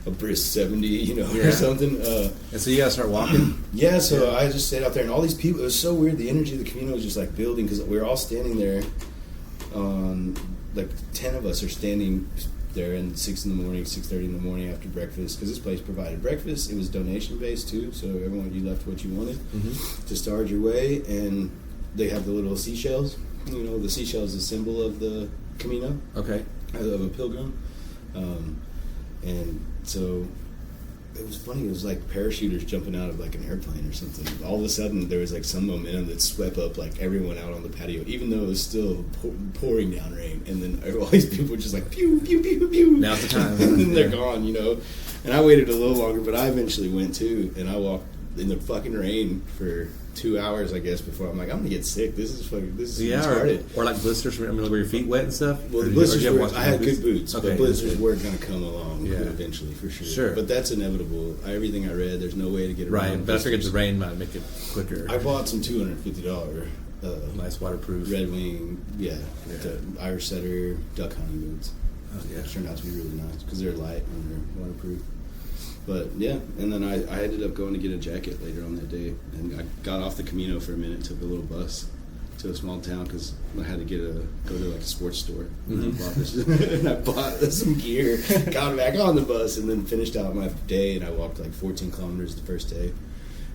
a brisk 70, you know, or something. And so you gotta start walking. Yeah, so I just stayed out there, and all these people. It was so weird. The energy of the Camino was just like building because we were all standing there. Like 10 of us are standing there, and 6:30 in the morning after breakfast, because this place provided breakfast. It was donation based too, so everyone, you left what you wanted to start your way. And they have the little seashells. You know, the seashell is a symbol of the Camino. Okay. Of a pilgrim. And so it was funny. It was like parachuters jumping out of like an airplane or something. All of a sudden, there was like some momentum that swept up like everyone out on the patio, even though it was still pouring down rain. And then all these people were just like pew pew pew pew. Now's the time. And then they're gone, you know. And I waited a little longer, but I eventually went too. And I walked in the fucking rain for 2 hours, I guess, before I'm like, I'm gonna get sick. This is retarded. Or like blisters. I mean, were your feet wet and stuff? Well, the blisters I had good boots, but blisters were gonna come along eventually, for sure. Sure. But that's inevitable. Everything I read, there's no way to get around. Right, but I figured the rain might make it quicker. I bought some $250 nice waterproof Red Wing, the Irish Setter duck hunting boots. Oh yeah, it turned out to be really nice because they're light and they're waterproof. But yeah, and then I ended up going to get a jacket later on that day, and I got off the Camino for a minute, took a little bus to a small town because I had to go to like a sports store, and I bought some gear, got back on the bus, and then finished out my day. And I walked like 14 kilometers the first day,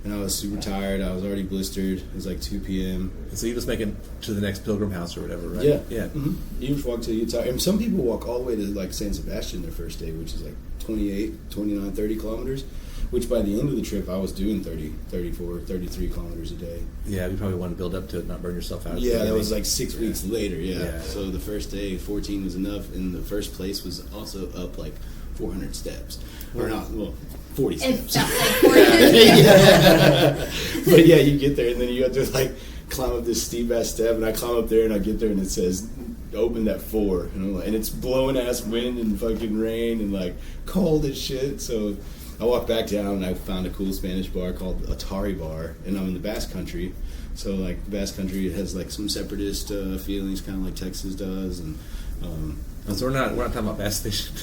and I was super tired. I was already blistered. It was like 2 p.m. So you just making to the next pilgrim house or whatever, right? Yeah. Mm-hmm. You just walk till you get tired. And some people walk all the way to like San Sebastian their first day, which is like 28, 29, 30 kilometers, which by the end of the trip I was doing 30, 34, 33 kilometers a day. Yeah, you probably want to build up to it, not burn yourself out. Yeah, that was like 6 weeks later, So the first day, 14 was enough, and the first place was also up like 400 steps. Or not, well, 40 steps. Like 400. But yeah, you get there, and then you have to like climb up this steep ass step, and I climb up there, and I get there, and it says opened at 4, and I'm like, and it's blowing ass wind and fucking rain and like cold as shit. So I walked back down, and I found a cool Spanish bar called Atari Bar, and I'm in the Basque Country. So like the Basque Country has like some separatist feelings, kind of like Texas does, and so we're not talking about bass fishing.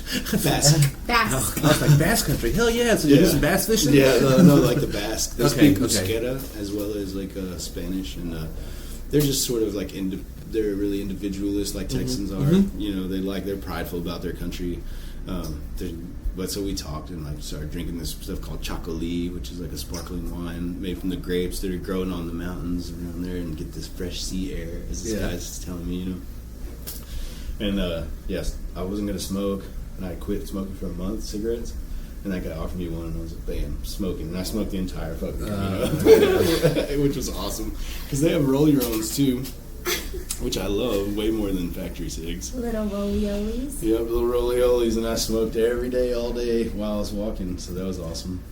Basque. I was like, Basque Country, hell yeah! So you're doing bass fishing? Yeah, no, like the Basque. They speak Okay. Euskera as well as like Spanish, and they're just sort of like they're really individualist, like Texans are. You know, they're prideful about their country. But so we talked and like started drinking this stuff called chocolate, which is like a sparkling wine made from the grapes that are growing on the mountains around there, and get this fresh sea air, as this guy's telling me, you know. And yes, I wasn't gonna smoke, and I quit smoking for a month, cigarettes. And that guy offered me one, and I was like, bam, smoking. And I smoked the entire fucking which was awesome. Because they have roll-your-owns, too, which I love way more than factory cigs. Little roly-olies. Yep, little roly-olies, and I smoked every day, all day, while I was walking, so that was awesome.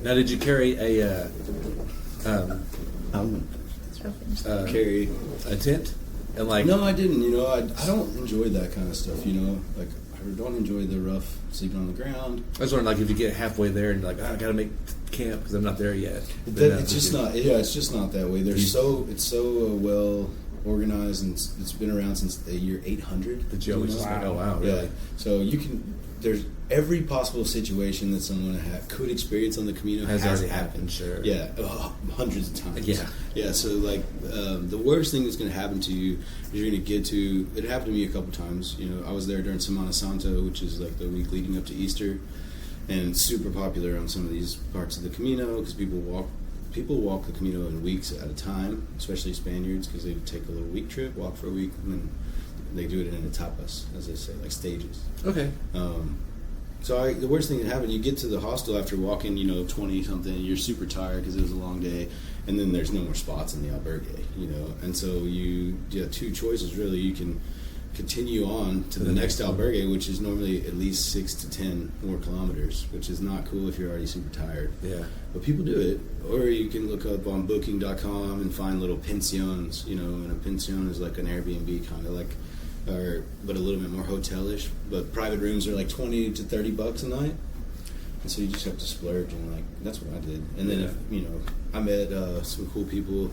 Now, did you carry carry a tent? And like, no, I didn't. You know, I don't enjoy that kind of stuff. You know, like I don't enjoy the rough sleeping on the ground. I was wondering, like, if you get halfway there and you're like, I gotta make camp because I'm not there yet. It's just not. Yeah, it's just not that way. It's so well organized, and it's been around since the year 800. That you always just like, oh wow, really? Yeah. So you can. There's every possible situation that someone could experience on the Camino has already happened. Sure. Yeah, hundreds of times. Yeah. Yeah. So like, the worst thing that's going to happen to you is you're going to get to. It happened to me a couple times. You know, I was there during Semana Santa, which is like the week leading up to Easter, and it's super popular on some of these parts of the Camino because people walk the Camino in weeks at a time, especially Spaniards, because they take a little week trip, walk for a week, and then they do it in etapas, as they say, like stages. Okay. So the worst thing that happened, you get to the hostel after walking, 20-something, you're super tired because it was a long day, and then there's no more spots in the albergue, and so you have two choices, really. You can continue on to the next albergue, which is normally at least 6 to 10 more kilometers, which is not cool if you're already super tired. Yeah. But people do it. Or you can look up on booking.com and find little pensions, and a pension is like an Airbnb, kind of like but a little bit more hotelish. But private rooms are like $20 to $30 a night, and so you just have to splurge, and like that's what I did. And then I met some cool people.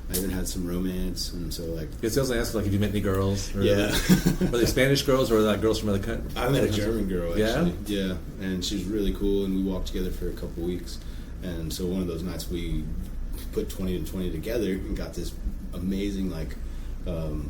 I even had some romance, and so like. It's also asked like if you met any girls. Or yeah. Were they Spanish girls or like girls from other countries? I met a German girl actually. Yeah. Yeah, and she was really cool, and we walked together for a couple weeks. And so one of those nights we put 20 and 20 together and got this amazing like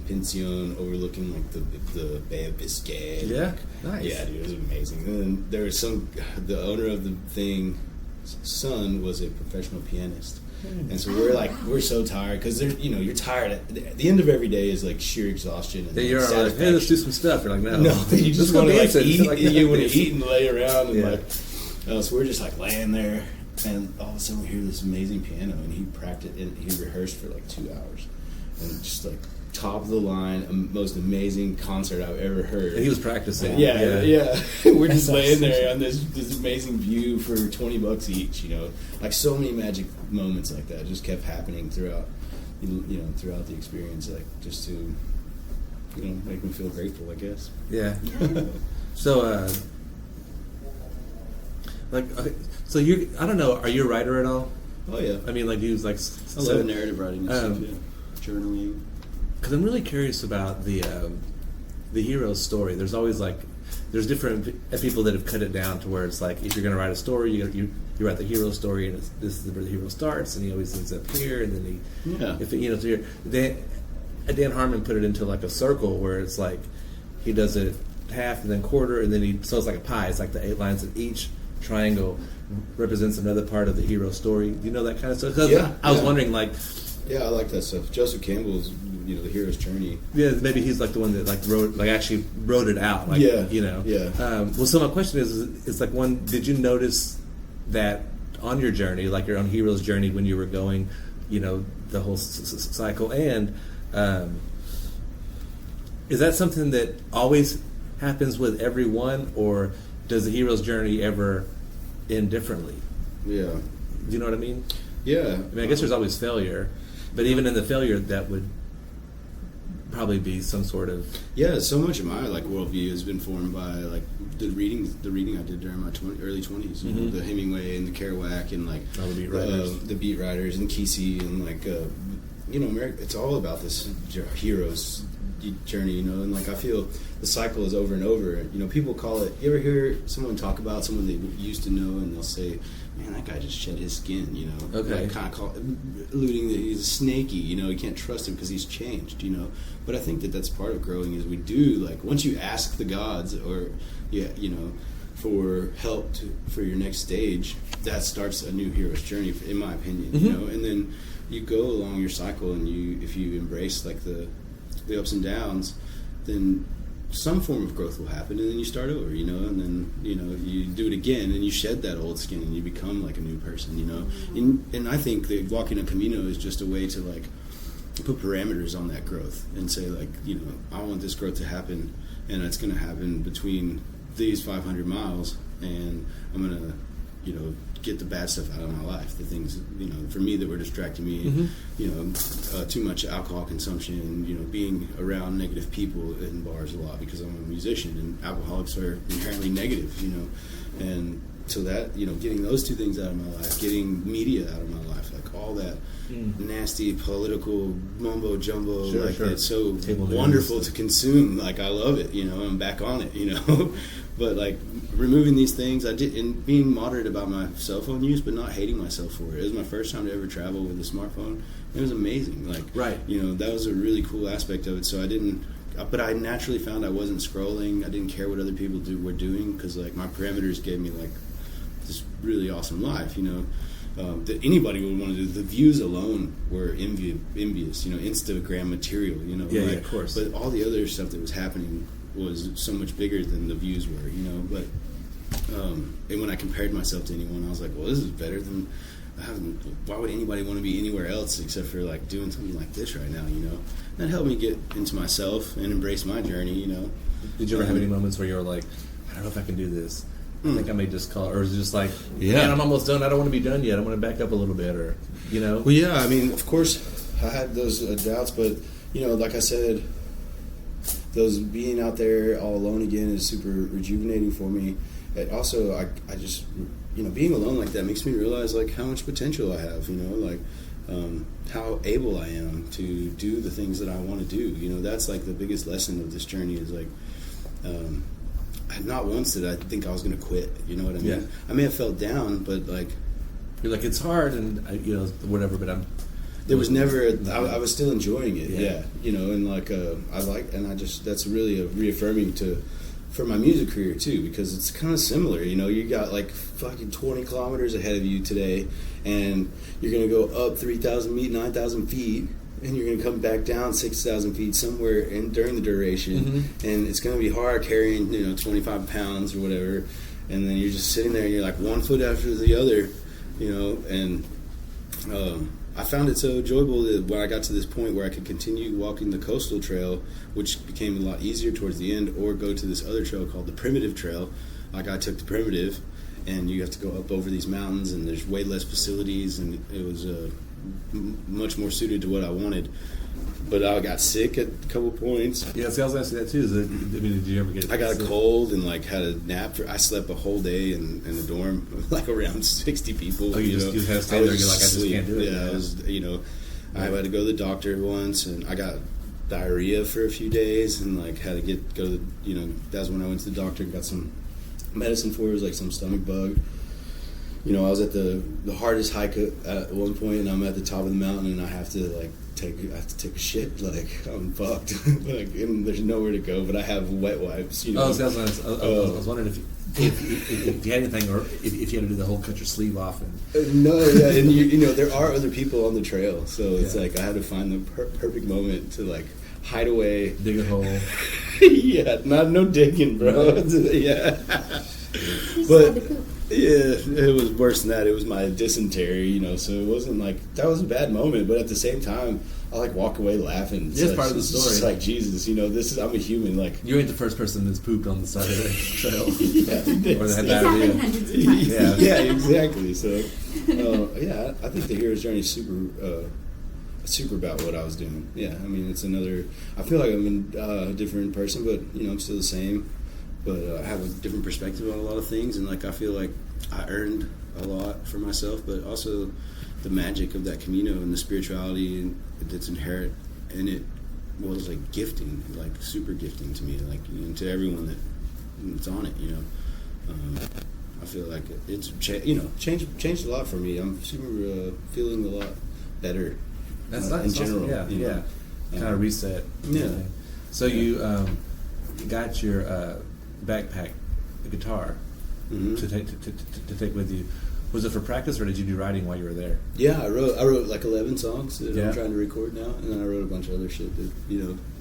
pension overlooking like the Bay of Biscay. Yeah, nice. Yeah, dude, it was amazing. And then there was the owner of the thing, son was a professional pianist. And so we're so tired because you're tired. At the end of every day is like sheer exhaustion. And you're like, hey, let's do some stuff. You're like, no, you just want to like eat. Like, you want to eat and lay around and so we're just like laying there, and all of a sudden we hear this amazing piano, and he practiced and he rehearsed for like 2 hours, and just like top of the line, most amazing concert I've ever heard. And he was practicing. Yeah. We're just laying there on this amazing view for $20 each. Like so many magic moments like that just kept happening throughout the experience, like just to make me feel grateful, I guess. Yeah. So so you, I don't know, are you a writer at all? Oh yeah. I mean, like you like. I love narrative writing and stuff. Yeah. Journaling. Because I'm really curious about the hero's story. There's always there's different people that have cut it down to where it's like if you're going to write a story, you write the hero story, and this is where the hero starts, and he always ends up here, and then Dan Harmon put it into like a circle where it's like he does it half and then quarter, and then so it's like a pie. It's like the 8 lines of each triangle represents another part of the hero story. Do you know that kind of stuff? I was wondering like. Yeah, I like that stuff. Joseph Campbell's, the hero's journey. Yeah, maybe he's like the one that actually wrote it out. Like, well, so my question is like did you notice that on your journey, like your own hero's journey, when you were going, the whole cycle, and is that something that always happens with everyone, or does the hero's journey ever end differently? Yeah. Do you know what I mean? Yeah. I mean, I guess there's always failure. But even in the failure, that would probably be some sort of so much of my worldview has been formed by the reading I did during my early 20s. The Hemingway and the Kerouac and all the beat writers and Kesey and it's all about this hero's journey, and I feel the cycle is over and over. People call it. You ever hear someone talk about someone they used to know, and they'll say, "Man, that guy just shed his skin." Okay. Kind of alluding that he's snaky. You can't trust him because he's changed. But I think that's part of growing is we do once you ask the gods or for help for your next stage, that starts a new hero's journey, in my opinion. And then you go along your cycle, and if you embrace the ups and downs, then some form of growth will happen, and then you start over, and then you do it again, and you shed that old skin, and you become like a new person, and I think that walking a Camino is just a way to put parameters on that growth and say I want this growth to happen, and it's going to happen between these 500 miles, and I'm going to get the bad stuff out of my life, the things for me that were distracting me, too much alcohol consumption, being around negative people in bars a lot because I'm a musician, and alcoholics are inherently negative, and so that getting those two things out of my life, getting media out of my life, all that nasty political mumbo jumbo, it's so wonderful to consume, I love it, I'm back on it, but removing these things, I did, and being moderate about my cell phone use, but not hating myself for it. It was my first time to ever travel with a smartphone. It was amazing. That was a really cool aspect of it. So but I naturally found I wasn't scrolling. I didn't care what other people were doing because my parameters gave me this really awesome life. That anybody would want to do. The views alone were envious. Instagram material. Of course. But all the other stuff that was happening was so much bigger than the views were, but and when I compared myself to anyone, I was like, well, this is better than why would anybody want to be anywhere else except for doing something like this right now, that helped me get into myself and embrace my journey. Did you ever have any moments where you were like, I don't know if I can do this, I think I may just call, or is it just man, I'm almost done, I don't want to be done yet, I want to back up a little bit, or well, yeah, I mean, of course I had those doubts, but like I said, those being out there all alone again is super rejuvenating for me. And also, I just, being alone like that makes me realize like how much potential I have. Like how able I am to do the things that I want to do. That's like the biggest lesson of this journey is like. Not once did I think I was going to quit. You know what I mean? Yeah. I may have felt down, but like you're like it's hard and whatever. But there was never. I was still enjoying it. Yeah. And like that's really a reaffirming for my music career too, because it's kind of similar. You got like fucking 20 kilometers ahead of you today, and you're going to go up 3,000 feet, 9,000 feet. And you're going to come back down 6,000 feet somewhere during the duration, and it's going to be hard carrying 25 pounds or whatever, and then you're just sitting there and you're like one foot after the other, and I found it so enjoyable that when I got to this point where I could continue walking the coastal trail, which became a lot easier towards the end, or go to this other trail called the Primitive Trail. Like I took the Primitive, and you have to go up over these mountains, and there's way less facilities, and it was much more suited to what I wanted. But I got sick at a couple points. Yeah, see, I was asking that too. Did you ever get? I got a cold and like had a nap. I slept a whole day in the dorm, like around 60 people. Oh, you just had to stay there. You're like, I just can't do it. Yeah, I had to go to the doctor once, and I got diarrhea for a few days, and like had to go to that's when I went to the doctor and got some medicine for it. It was like some stomach bug. I was at the hardest hike at one point, and I'm at the top of the mountain, and I have to take a shit. Like I'm fucked. And there's nowhere to go, but I have wet wipes. I was wondering if you had anything, or if you had to do the whole cut your sleeve off. No, yeah, and there are other people on the trail, so it's like I had to find the perfect moment to like hide away, dig a hole. Yeah, no digging, bro. Yeah, but. Yeah, it was worse than that. It was my dysentery, so it wasn't like that was a bad moment. But at the same time, I like walk away laughing. It's part of the story. It's like Jesus, I'm a human. Like you ain't the first person that's pooped on the side of the trail. Yeah, or it's happened hundreds of times. Yeah, exactly. So, I think the hero's journey is super about what I was doing. Yeah, I mean, it's another. I feel like I'm a different person, but I'm still the same. But I have a different perspective on a lot of things, and like I feel like I earned a lot for myself, but also the magic of that Camino and the spirituality that's inherent in it was like gifting, like super gifting to me, like to everyone that's on it. I feel like it's changed a lot for me. I'm super feeling a lot better. That's in general. Awesome. Yeah. Kind of reset. Yeah. So you got your backpack, the guitar, to take with you. Was it for practice, or did you do writing while you were there? Yeah, I wrote like 11 songs that I'm trying to record now, and then I wrote a bunch of other shit that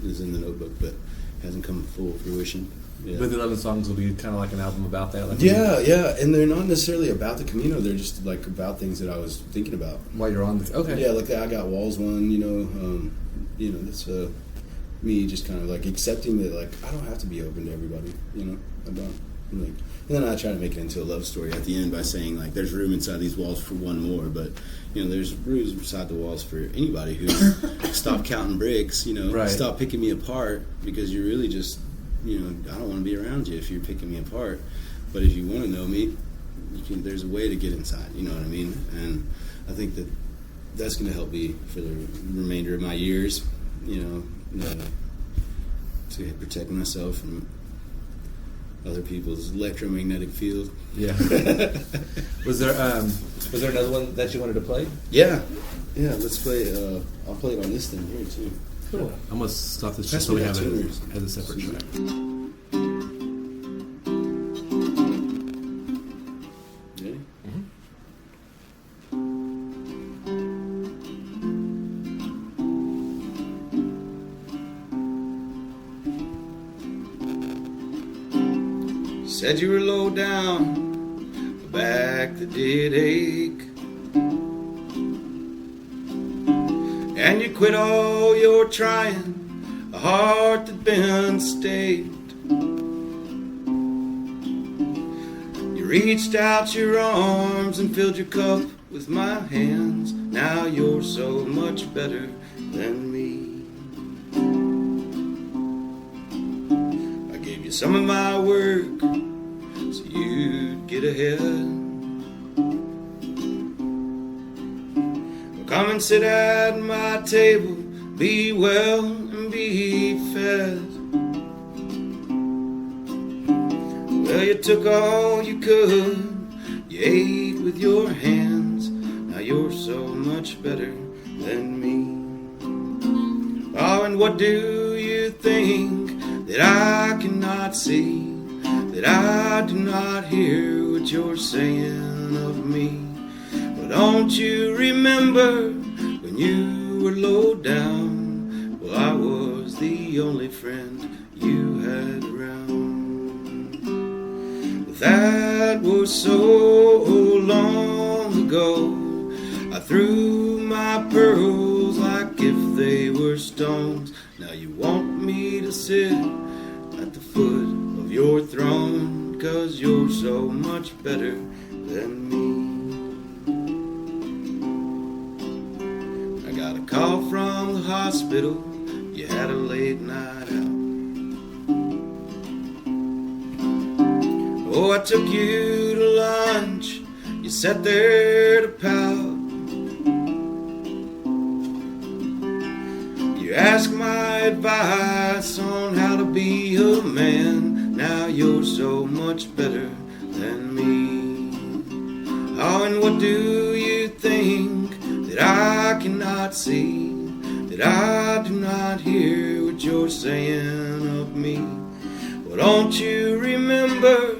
is in the notebook but hasn't come to full fruition. Yeah. But the 11 songs will be kind of like an album about that. Like yeah, and they're not necessarily about the Camino. They're just like about things that I was thinking about while you're on the. Okay. Yeah, like I Got Walls one. That's me just kind of like accepting that like I don't have to be open to everybody. I don't. Like, and then I try to make it into a love story at the end by saying like there's room inside these walls for one more, but there's room inside the walls for anybody who stop counting bricks. Right. Stop picking me apart, because you're really just I don't want to be around you if you're picking me apart. But if you want to know me, there's a way to get inside. You know what I mean? And I think that's going to help me for the remainder of my years. To protect myself from other people's electromagnetic field. Yeah. Was there another one that you wanted to play? Yeah. Let's play. I'll play it on this thing here too. Cool. I'm gonna stop this just so we have it as a separate track. Ready? Said you were low down, a back that did ache, and you quit all your trying, a heart that been staked. You reached out your arms and filled your cup with my hands. Now you're so much better than me. some of my work so you'd get ahead. Well, come and sit at my table, be well and be fed. Well, you took all you could, you ate with your hands. Now you're so much better than me. Oh, and what do you think that I cannot see? That I do not hear what you're saying of me? Well, don't you remember when you were low down? Well, I was the only friend you had around. But that was so long ago. I threw my pearls like if they were stones. Now you want me to sit at the foot of your throne, 'cause you're so much better than me. I got a call from the hospital, you had a late night out. Oh, I took you to lunch, you sat there to pout. You asked my advice on how to be a man. Now you're so much better than me. Oh, and what do you think that I cannot see? That I do not hear what you're saying of me? Well, don't you remember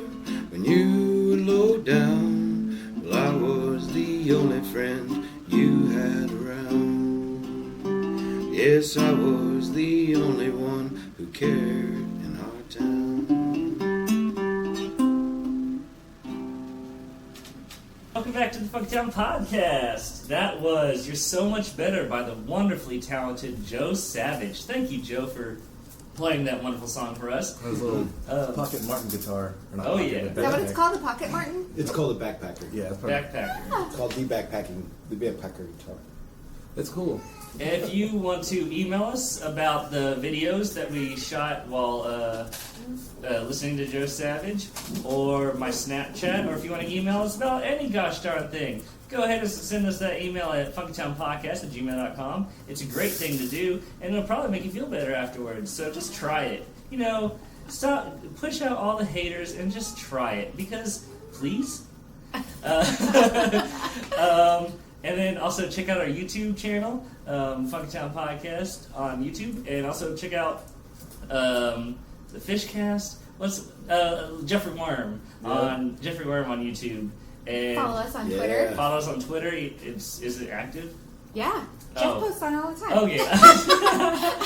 when you were low down? Well, I was the only friend you had around. Yes, I was the only one who cared in our town. Welcome back to the Funky Town Podcast. That was You're So Much Better by the wonderfully talented Joe Savage. Thank you, Joe, for playing that wonderful song for us. That was a little pocket Martin guitar. Or not Oh, pocket, yeah. but Is that what it's backpack. called, a pocket Martin? It's called a backpacker. Yeah, it's probably, Backpacker. It's called the backpacker guitar. it's cool. If you want to email us about the videos that we shot while listening to Joe Savage, or my Snapchat, or if you want to email us about any gosh darn thing, go ahead and send us that email at funkytownpodcast@gmail.com. It's a great thing to do, and it'll probably make you feel better afterwards, so just try it. You know, stop, push out all the haters and just try it, because, please? And then also check out our YouTube channel, Funky Town Podcast on YouTube, and also check out the Fishcast. Jeffrey Worm on YouTube. And Follow us on Twitter. Follow us on Twitter. Is it active? Yeah. Jeff posts on all the time. Okay.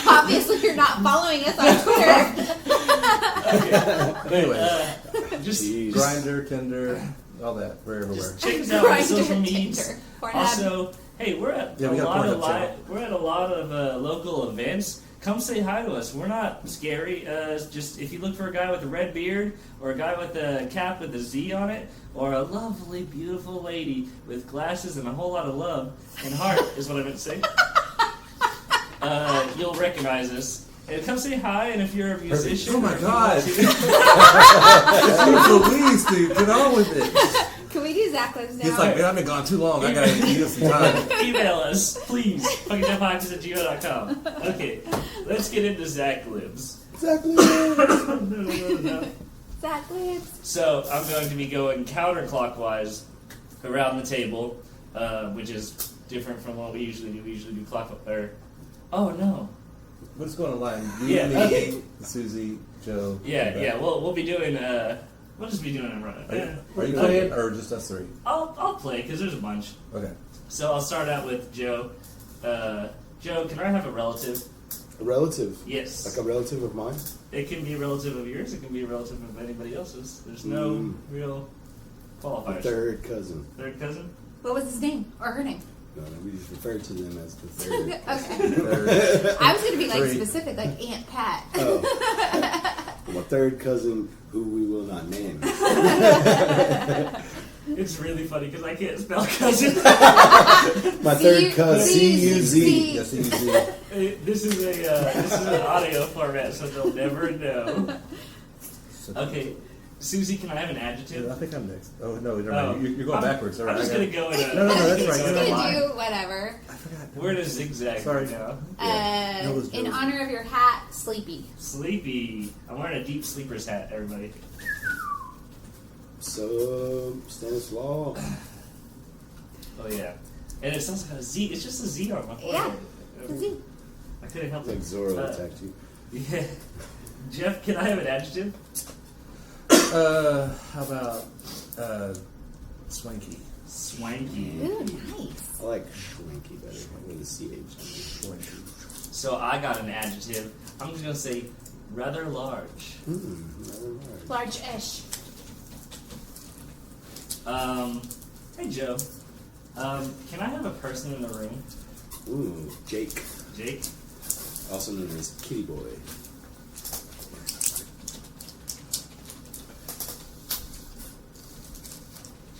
Obviously, you're not following us on Twitter. But anyway, Just Grindr, Tinder, all that. We're everywhere. Just check us out on social Grindr, medias. Tinder, Pornhub. Also, hey, we're at Yeah, we got a Pornhub channel. we're at a lot of local events. Come say hi to us. We're not scary. Just if you look for a guy with a red beard, or a guy with a cap with a Z on it, or a lovely, beautiful lady with glasses and a whole lot of love and heart, is what I meant to say. You'll recognize us. And come say hi, and if you're a musician... Oh my or if you God. want to- Please, dude, get on with it. Can we do Zach Lives now? It's like, man, I've been gone too long. I gotta eat up some time. Email us, please. funkytownpodcast@gmail.com. Okay, let's get into Zach Lives. Exactly. No. Zach Lives. So I'm going to be going counterclockwise around the table, which is different from what we usually do. We usually do clockwise. Oh no. We'll just go on a line. You, Yeah, me, okay. Susie, Joe. Yeah. We'll be doing. We'll just be doing a run. Are you playing or just us three? I'll play because there's a bunch. Okay. So I'll start out with Joe. Joe, can I have a relative? A relative? Yes. Like a relative of mine? It can be a relative of yours. It can be a relative of anybody else's. There's no real qualifiers. Third cousin. Third cousin? What was his name or her name? No, we just refer to them as the third. Okay. Third. I was going to be like Three. specific, like Aunt Pat. Oh. My third cousin, who we will not name. It's really funny because I can't spell cousin. My third cousin, C-U-Z. Yes, easy. This is an audio format, so they'll never know. Okay, Susie, can I have an adjective? I think I'm next. Oh no, never mind. You're going backwards. All right, I'm just gonna go in a. No, that's right. Just You're gonna right. do whatever. I forgot. We're in a zigzag Sorry. right now. Yeah. No, In honor of your hat, Sleepy. Sleepy. I'm wearing a deep sleeper's hat, everybody. So, Stanislaw. Oh yeah, and it sounds like a Z. It's just a Z on my forehead. Yeah, it's a Z. I couldn't help Like it. Zorro attacked you. Yeah. Jeff, can I have an adjective? How about swanky? Swanky. Ooh, nice. I like Schwanky better with a CH. Swanky. So I got an adjective. I'm just gonna say rather large. Rather large. Large-ish. Hey Joe. Can I have a person in the room? Ooh, Jake. Jake? Also known as Kitty Boy.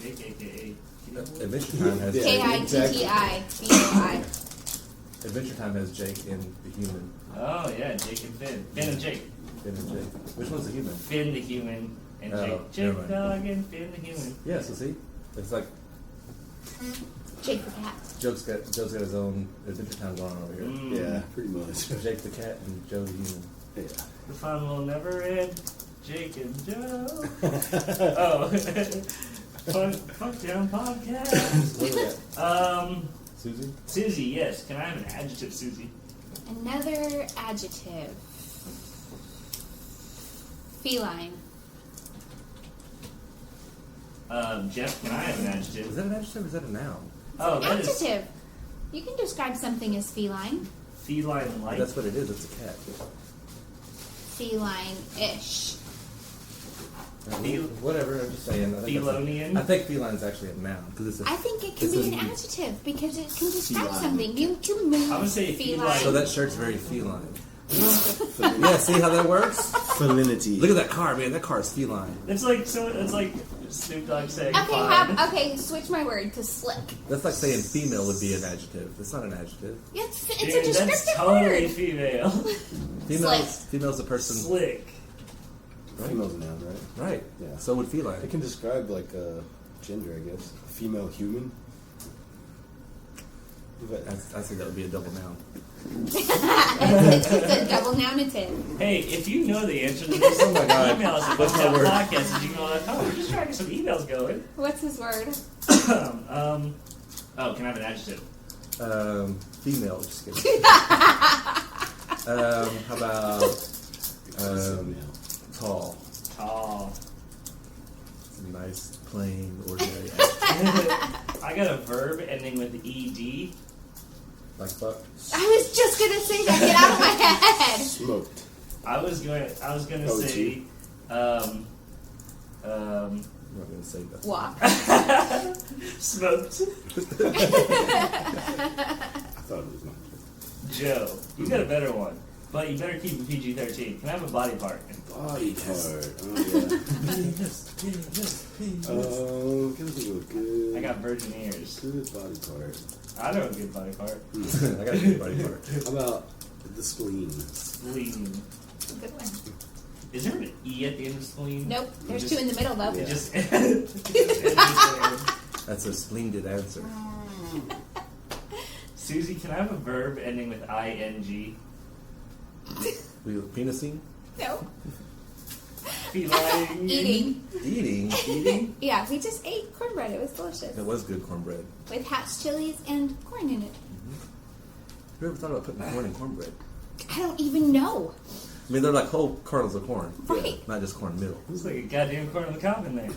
Jake, aka. Adventure Time has K-I-T-T-I-B-O-I. Adventure Time has Jake and the human. Oh yeah, Jake and Finn. Finn and Jake. Finn and Jake. Which one's the human? Finn the human and Oh, Jake. never Jake mind. dog and Finn the human. Yeah, so see, it's like Jake the cat. Joe's got his own Adventure Time going on over here. Yeah, pretty much. Jake the cat and Joe the human. Yeah. The fun will never end. Jake and Joe. Oh. Fuck down podcast. What are we at? Susie? Susie, yes. Can I have an adjective, Susie? Another adjective. Feline. Jeff, can I have an Is adjective? that an adjective or is that a noun? Oh, that is Adjective. You can describe something as feline. feline-like. That's what it is. It's a cat. Feline-ish. Whatever. I'm just saying. I think Felonian? I think feline is actually a noun because it's a. I think it can it's be a- an adjective because it can describe Feline. something. You can move. I would say feline. So that shirt's very feline. Yeah, see how that works? Felinity. Look at that car, man. That car is feline. It's like Snoop Dogg saying Okay, fine. okay, switch my word to slick. That's like saying female would be an adjective. It's not an adjective. It's Dude, a descriptive that's totally word. female. Female's a person. Slick. Female's a noun, right? Right. Yeah. So would feline. It can describe like gender, I guess. A female human. But I say that would be a double noun. It's a double nominative. Hey, if you know the answer to this, Oh my God. email us at What's my word? podcast@gmail.com. We're just trying to get some emails going. What's his word? Oh, can I have an adjective? Female. Just kidding. How about tall? Tall. It's a nice, plain, ordinary adjective. I got a verb ending with ed. Like fuck. I was just gonna say that. Get out of my head. smoked. I was gonna Oh, say I'm not gonna say that. Walk. smoked. I thought it was not. Joe, you got a better one, but you better keep it PG-13. Can I have a body part? Body part. Oh, yeah. Give us a good. I got virgin ears. Good body part. I know a good body part. I got a good body part. How about the spleen? Spleen. Good one. Is there an E at the end of spleen? Nope. There's Just- two in the middle though. It Yeah. just. That's a splendid answer. Susie, can I have a verb ending with ing? Penising? No. Feline. Eating. Eating? Yeah, we just ate cornbread. It was delicious. That was good cornbread. With hatch chilies and corn in it. Have you ever thought about putting corn in cornbread? I don't even know. I mean, they're like whole kernels of corn. Right. Not just corn meal. Looks like a goddamn corn on the cob in there.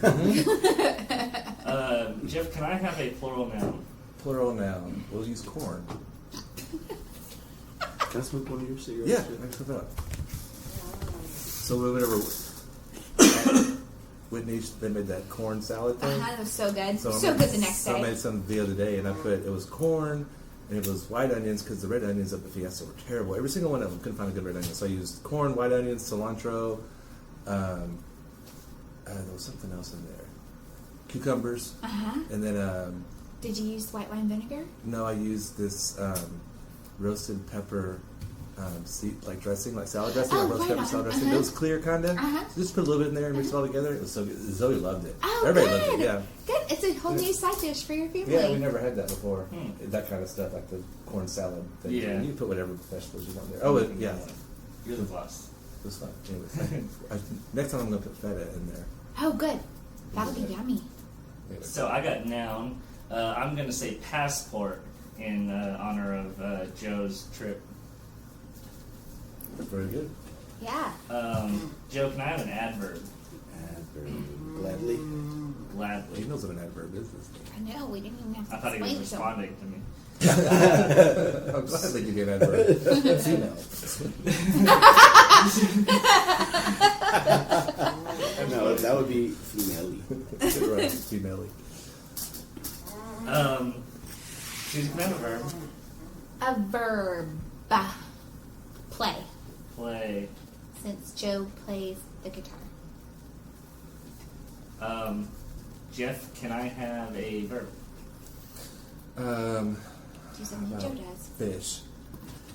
Jeff, can I have a plural noun? Plural noun. We'll use corn. Can I smoke one of your cigarettes? Yeah, I can flip it up. So whenever Whitney, they made that corn salad thing. That was so good. I So made- good the next So I day. made some the other day, and I put, it was corn, and it was white onions, because the red onions at the Fiesta were terrible. Every single one of them, couldn't find a good red onion. So I used corn, white onions, cilantro, there was something else in there. Cucumbers, Uh-huh. and then, Did you use white wine vinegar? no, I used this roasted pepper like dressing, like salad dressing, Oh, like roast right pepper salad on. dressing. It was clear, kind of. Just put a little bit in there and mix it all together. It was so good. Zoe loved it. Oh, Everybody good. loved it. Yeah. Good. It's a whole new side dish for your family. Yeah, we never had that before. That kind of stuff, like the corn salad thing. Yeah. You can put whatever vegetables you want there. Oh, yeah. You're the boss. It was fun. Anyways, next time I'm going to put feta in there. Oh, good. That'll be yummy. Anyway. So I got noun. I'm going to say passport in honor of Joe's trip. Very good. Yeah. Joe, can I have an adverb? Adverb. Gladly. He Gladly. knows what an adverb is. I know. We didn't even have to I thought he was explain it to him. responding to me. I'm glad they give you an adverb. Female. No, that would be female. Right, female. Susan, can I have a verb? A verb. Play. Play. Since Joe plays the guitar. Jeff, can I have a verb? Do something Joe does. Fish.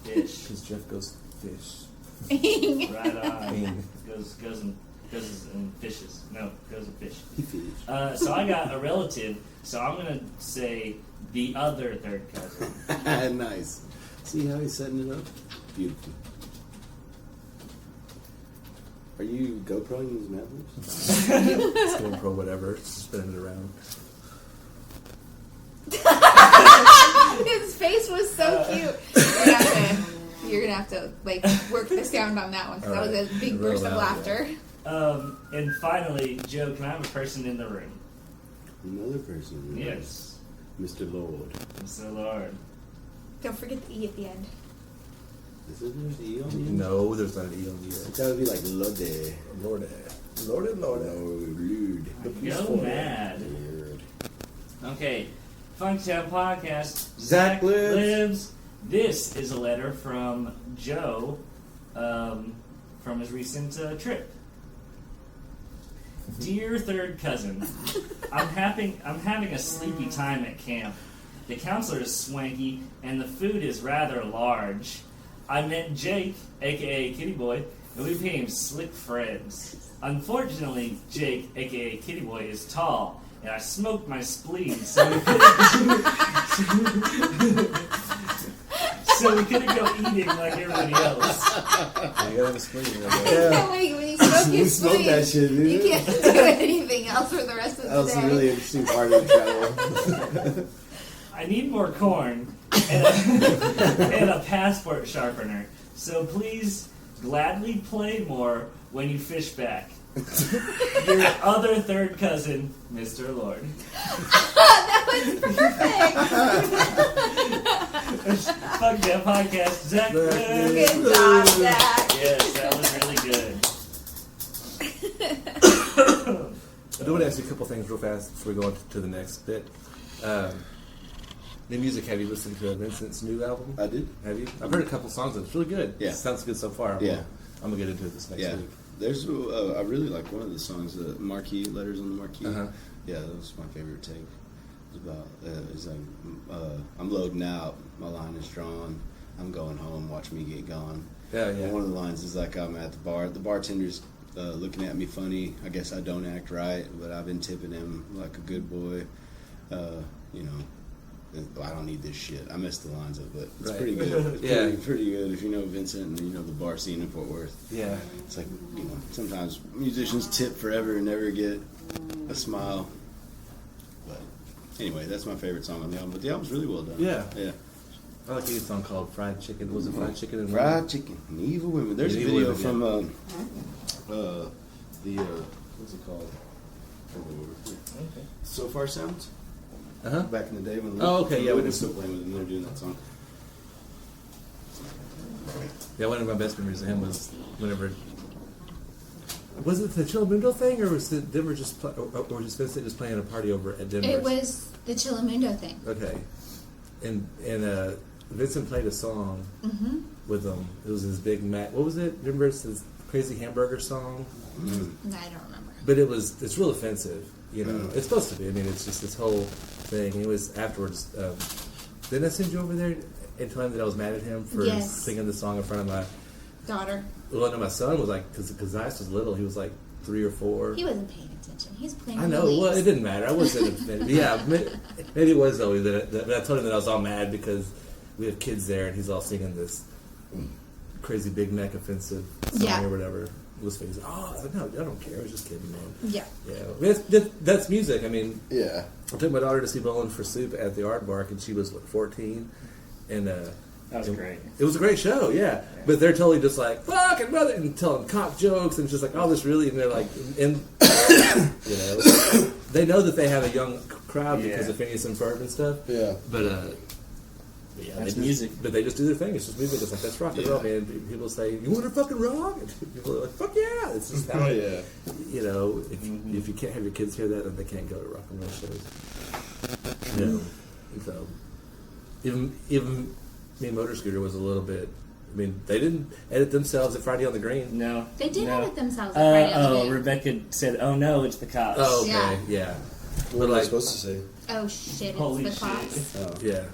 Fish. Because Jeff goes fish. Right on. Goes and fishes. No, goes and fish. He fish. So I got a relative. So I'm gonna say the other third cousin. Nice. See how he's setting it up? Beautiful. Are you GoProing these mappers? It's going pro whatever. Just spinning it around. His face was so cute. You're gonna have to like work the sound on that one because that was a big burst of laughter. And finally, Joe, can I have a person in the room? Another person. Yes. Mr. Lord. Mr. Lord. Don't forget the E at the end. Is there an E on the end? No, there's not an E on the end. That would be like Lorde. Lord. Lord. Go mad. Lord. Okay. Funky Town Podcast. Zach lives. This is a letter from Joe from his recent trip. Dear third cousin, I'm having a sleepy time at camp. The counselor is swanky and the food is rather large. I met Jake, aka Kitty Boy, and we became slick friends. Unfortunately, Jake, aka Kitty Boy, is tall, and I smoked my spleen, so we couldn't go eating like everybody else. You gotta have a spleen. When you smoke your smoke spleen, that shit, dude. you can't do anything else for the rest of the That was day. a really interesting part of the travel. I need more corn and a passport sharpener. So please gladly play more when you fish back. Your other third cousin, Mr. Lord. That was perfect. Fuck that podcast, Zach. Good job, Zach. Yes, that was really good. I do want to ask you a couple things real fast before we go on to the next bit. New music, have you listened to Vincent's new album? I did. Have you? I've heard a couple songs of it. It's really good. Yeah. It sounds good so far. Yeah. I'm going to get into it this next week. There's I really like one of the songs, the Marquee, Letters on the Marquee. Uh-huh. Yeah, that was my favorite take. It's about, it's like, I'm loading out, my line is drawn, I'm going home, watch me get gone. Yeah. And one of the lines is like, I'm at the bar, the bartender's looking at me funny, I guess I don't act right, but I've been tipping him like a good boy. You know, I don't need this shit. I messed the lines up, but it's Right. pretty good. It's Yeah. pretty good if you know Vincent and you know the bar scene in Fort Worth. Yeah. It's like, you know, sometimes musicians tip forever and never get a smile. But anyway, that's my favorite song on the album. But the album's really well done. Yeah. Yeah. I like a song called Fried Chicken. Was it Fried Chicken? And Fried Chicken and Evil Women. There's a Evil video Women, from what's it called? Okay. So Far Sounds. Uh-huh. Back in the day when Oh, okay, yeah, we when were it's- still playing with them, they're doing that song. Yeah, one of my best memories of him was whenever... Was it the Chilamundo thing, or was it Denver just or just Vincent just playing a party over at Denver? It was the Chilamundo thing. Okay. And Vincent played a song with him. It was his Big Mac. What was it? Remember his Crazy Hamburger song? I don't remember. But it's real offensive, you know. It's supposed to be. I mean, it's just this whole thing. It was afterwards. Didn't I send you over there? and tell him that I was mad at him for singing the song in front of my daughter? Well, no, my son was like, because Zeiss was little, he was like 3 or 4. He wasn't paying attention. He was playing. I know. Well, it didn't matter. I wasn't offended. Yeah, maybe it was though. But I told him that I was all mad because we have kids there, and he's all singing this crazy Big Mac offensive song or whatever. Was face. Oh, I was like, no, I don't care. I was just kidding, man. Yeah. Yeah. I mean, that's music. I mean, yeah. I took my daughter to see Bowling for Soup at the Aardvark, and she was 14, and that was great. It was a great show, yeah. But they're totally just like fucking brother and telling cock jokes and just like all this really, and they're like, and you know, they know that they have a young crowd because of Phineas and Ferb and stuff. Yeah. But yeah, that's music. But they just do their thing. It's just music. It's like, that's rock and roll, man. People say, you want to fucking rock? And people are like, fuck yeah. It's just how, you know, if you can't have your kids hear that, then they can't go to rock and roll shows. You know, so even me and Motor Scooter was a little bit, I mean, they didn't edit themselves at Friday on the Green. No. They did edit themselves at Friday on the Green. Rebecca said, oh no, it's the cops. Oh, okay, yeah. What am I supposed to say? Oh shit, it's Holy the shit. cops. Oh. Yeah.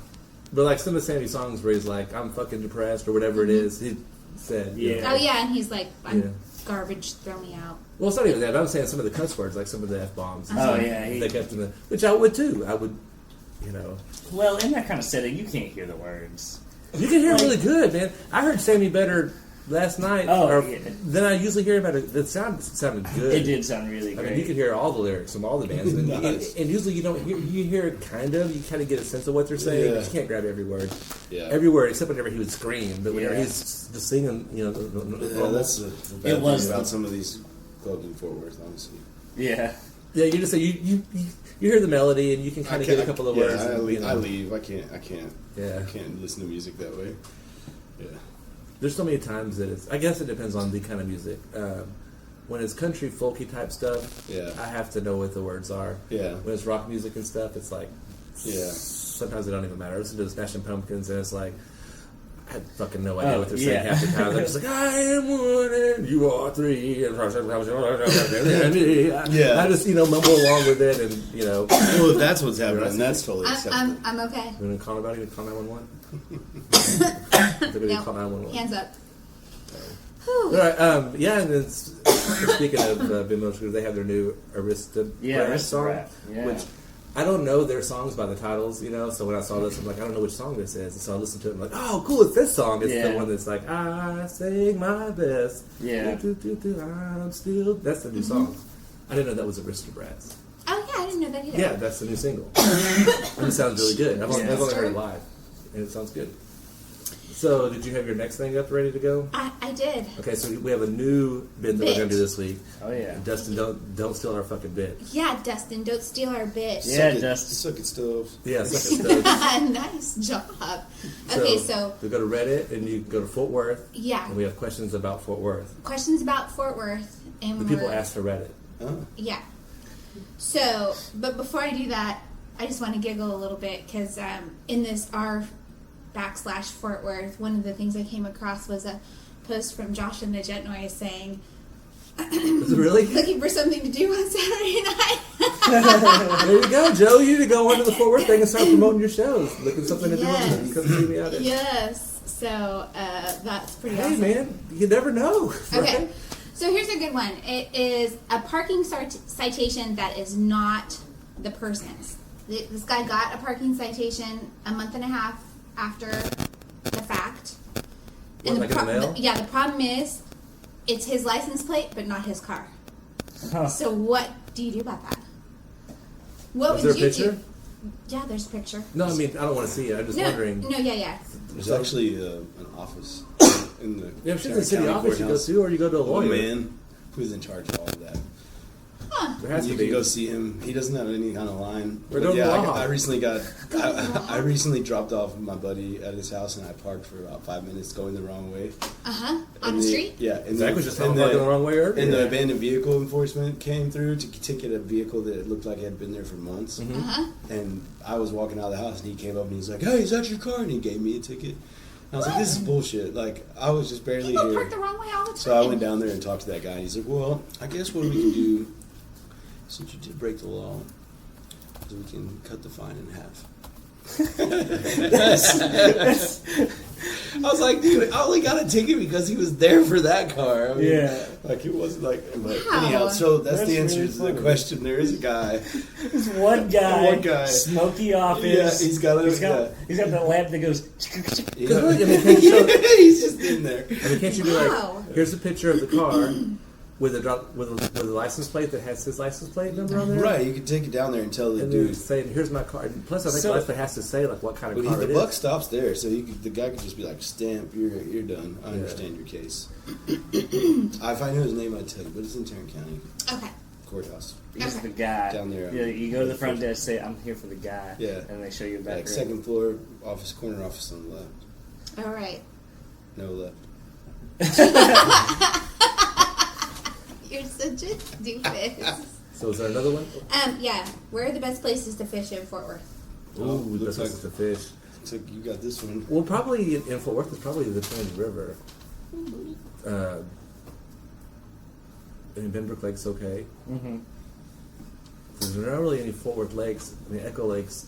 But like some of Sammy's songs where he's like, I'm fucking depressed or whatever it is, he said. Yeah. You know. Oh yeah, and he's like, I'm garbage, throw me out. Well, it's not even that, but I'm saying some of the cuss words, like some of the F-bombs. And Oh, stuff, yeah. They kept in the, which I would too. I would, you know. Well, in that kind of setting, you can't hear the words. You can hear it really good, man. I heard Sammy better last night than I usually hear about it. It sounded good. It did sound really great. I mean, you could hear all the lyrics from all the bands. And, and usually you don't hear, you hear it kind of, you kind of get a sense of what they're saying, but you can't grab every word. Yeah. Every word, except whenever he would scream. But whenever he's just singing, you know, that's the bad thing about some of these clubs in Fort Worth, honestly. Yeah. Yeah, you just say, you hear the melody and you can kind of get a couple of words. I leave. I can't. Yeah. I can't listen to music that way. Yeah. There's so many times that I guess it depends on the kind of music. When it's country, folky type stuff, I have to know what the words are. Yeah. When it's rock music and stuff, it's like, sometimes it don't even matter. I listen to the Smashing Pumpkins and it's like, I have fucking no idea what they're saying half the time. They're just like, I am one and you are three. And I just, mumble along with it and, Well, if that's what's happening, that's totally acceptable. I'm okay. You want to call anybody? You call 911? No. Call 911. Hands up. All right, and then speaking of Bimbo, they have their new Aristocrat song, which I don't know their songs by the titles, so when I saw this, I'm like, I don't know which song this is, and so I listened to it, I'm like, oh, cool, it's this song. It's the one that's like, I sing my best. Yeah. I'm still... That's the new song. I didn't know that was Aristocrats. Oh, yeah, I didn't know that either. Yeah, that's the new single. And it sounds really good. I've only heard it live, and it sounds good. So, did you have your next thing up ready to go? I did. Okay, so we have a new bit that we're going to do this week. Oh, yeah. Dustin, don't steal our fucking bit. Yeah, Dustin, don't steal our bit. Yeah, Dustin. Suck it, Stoves. Yeah, suck it, Stoves. Nice job. Okay, so... We go to Reddit, and you go to Fort Worth. Yeah. And we have questions about Fort Worth. Questions about Fort Worth. And the people ask for Reddit. Oh. Yeah. So, but before I do that, I just want to giggle a little bit, because in this r/Fort Worth, one of the things I came across was a post from Josh and the Jet Noise saying, is it really? looking for something to do on Saturday night. There you go, Joe. You need to go onto the Fort Worth thing and start promoting your shows. Looking something to do on it. Come see me out there. Yes. So, that's pretty awesome. Hey, man. You never know. Okay. Right? So here's a good one. It is a parking citation that is not the person's. This guy got a parking citation a month and a half after the fact. What, like in the mail? The problem is, it's his license plate, but not his car. Huh. So what do you do about that? What Is would there a you picture? do? Yeah, there's a picture. No, I mean, I don't want to see it. I'm just wondering. No, yeah. There's actually an office in the Yeah, if it's a city office you go to, or you go to a lawyer. Man who's in charge of all of that. Huh. There has You to can be. go see him. He doesn't have any kind of line. Or But go to Waha. I recently dropped off my buddy at his house, and I parked for about 5 minutes going the wrong way. On the street? Yeah. And Zach was just parking the wrong way earlier. And the abandoned vehicle enforcement came through to ticket a vehicle that looked like it had been there for months. Mm-hmm. And I was walking out of the house, and he came up and he's like, "Hey, is that your car?" And he gave me a ticket. And I was like, "This is bullshit." Like, I was just barely People here. park the wrong way all the time. So I went down there and talked to that guy, and he's like, "Well, I guess what we can do, since you did break the law, is we can cut the fine in half." I was like, dude, I only got a ticket because he was there for that car. I mean, Yeah. Like, it wasn't like... But Wow. anyhow, so that's the answer really to funny. the question. There is a guy. There's one guy. One guy. Smoky office. Yeah, he's got that lamp that goes. Because I mean, can't you show, He's just in there. I mean, can't you be Wow. like, here's a picture of the car with a license plate that has his license plate number on there? Right, you can take it down there and tell the And dude. then say, here's my car. And plus, I think So- the license plate has to say like what kind of But car the it buck is. stops there, so the guy could just be like, "Stamp, you're done. I understand your case." If I knew his name, I'd tell you, but it's in Tarrant County Okay. Courthouse. He's Okay. the guy. Down there. Yeah, you go to the front desk, say, "I'm here for the guy." Yeah. And they show you a back Like room. second floor office, corner office on the left. All right. No left. You're such a doofus. So is there another one? Yeah. Where are the best places to fish in Fort Worth? Ooh, looks this like- is the fish. Looks like you got this one. Well, probably in Fort Worth is probably the Trinity River. And Benbrook Lake's okay. Mm-hmm. There's not really any Fort Worth lakes. I mean, Echo Lakes.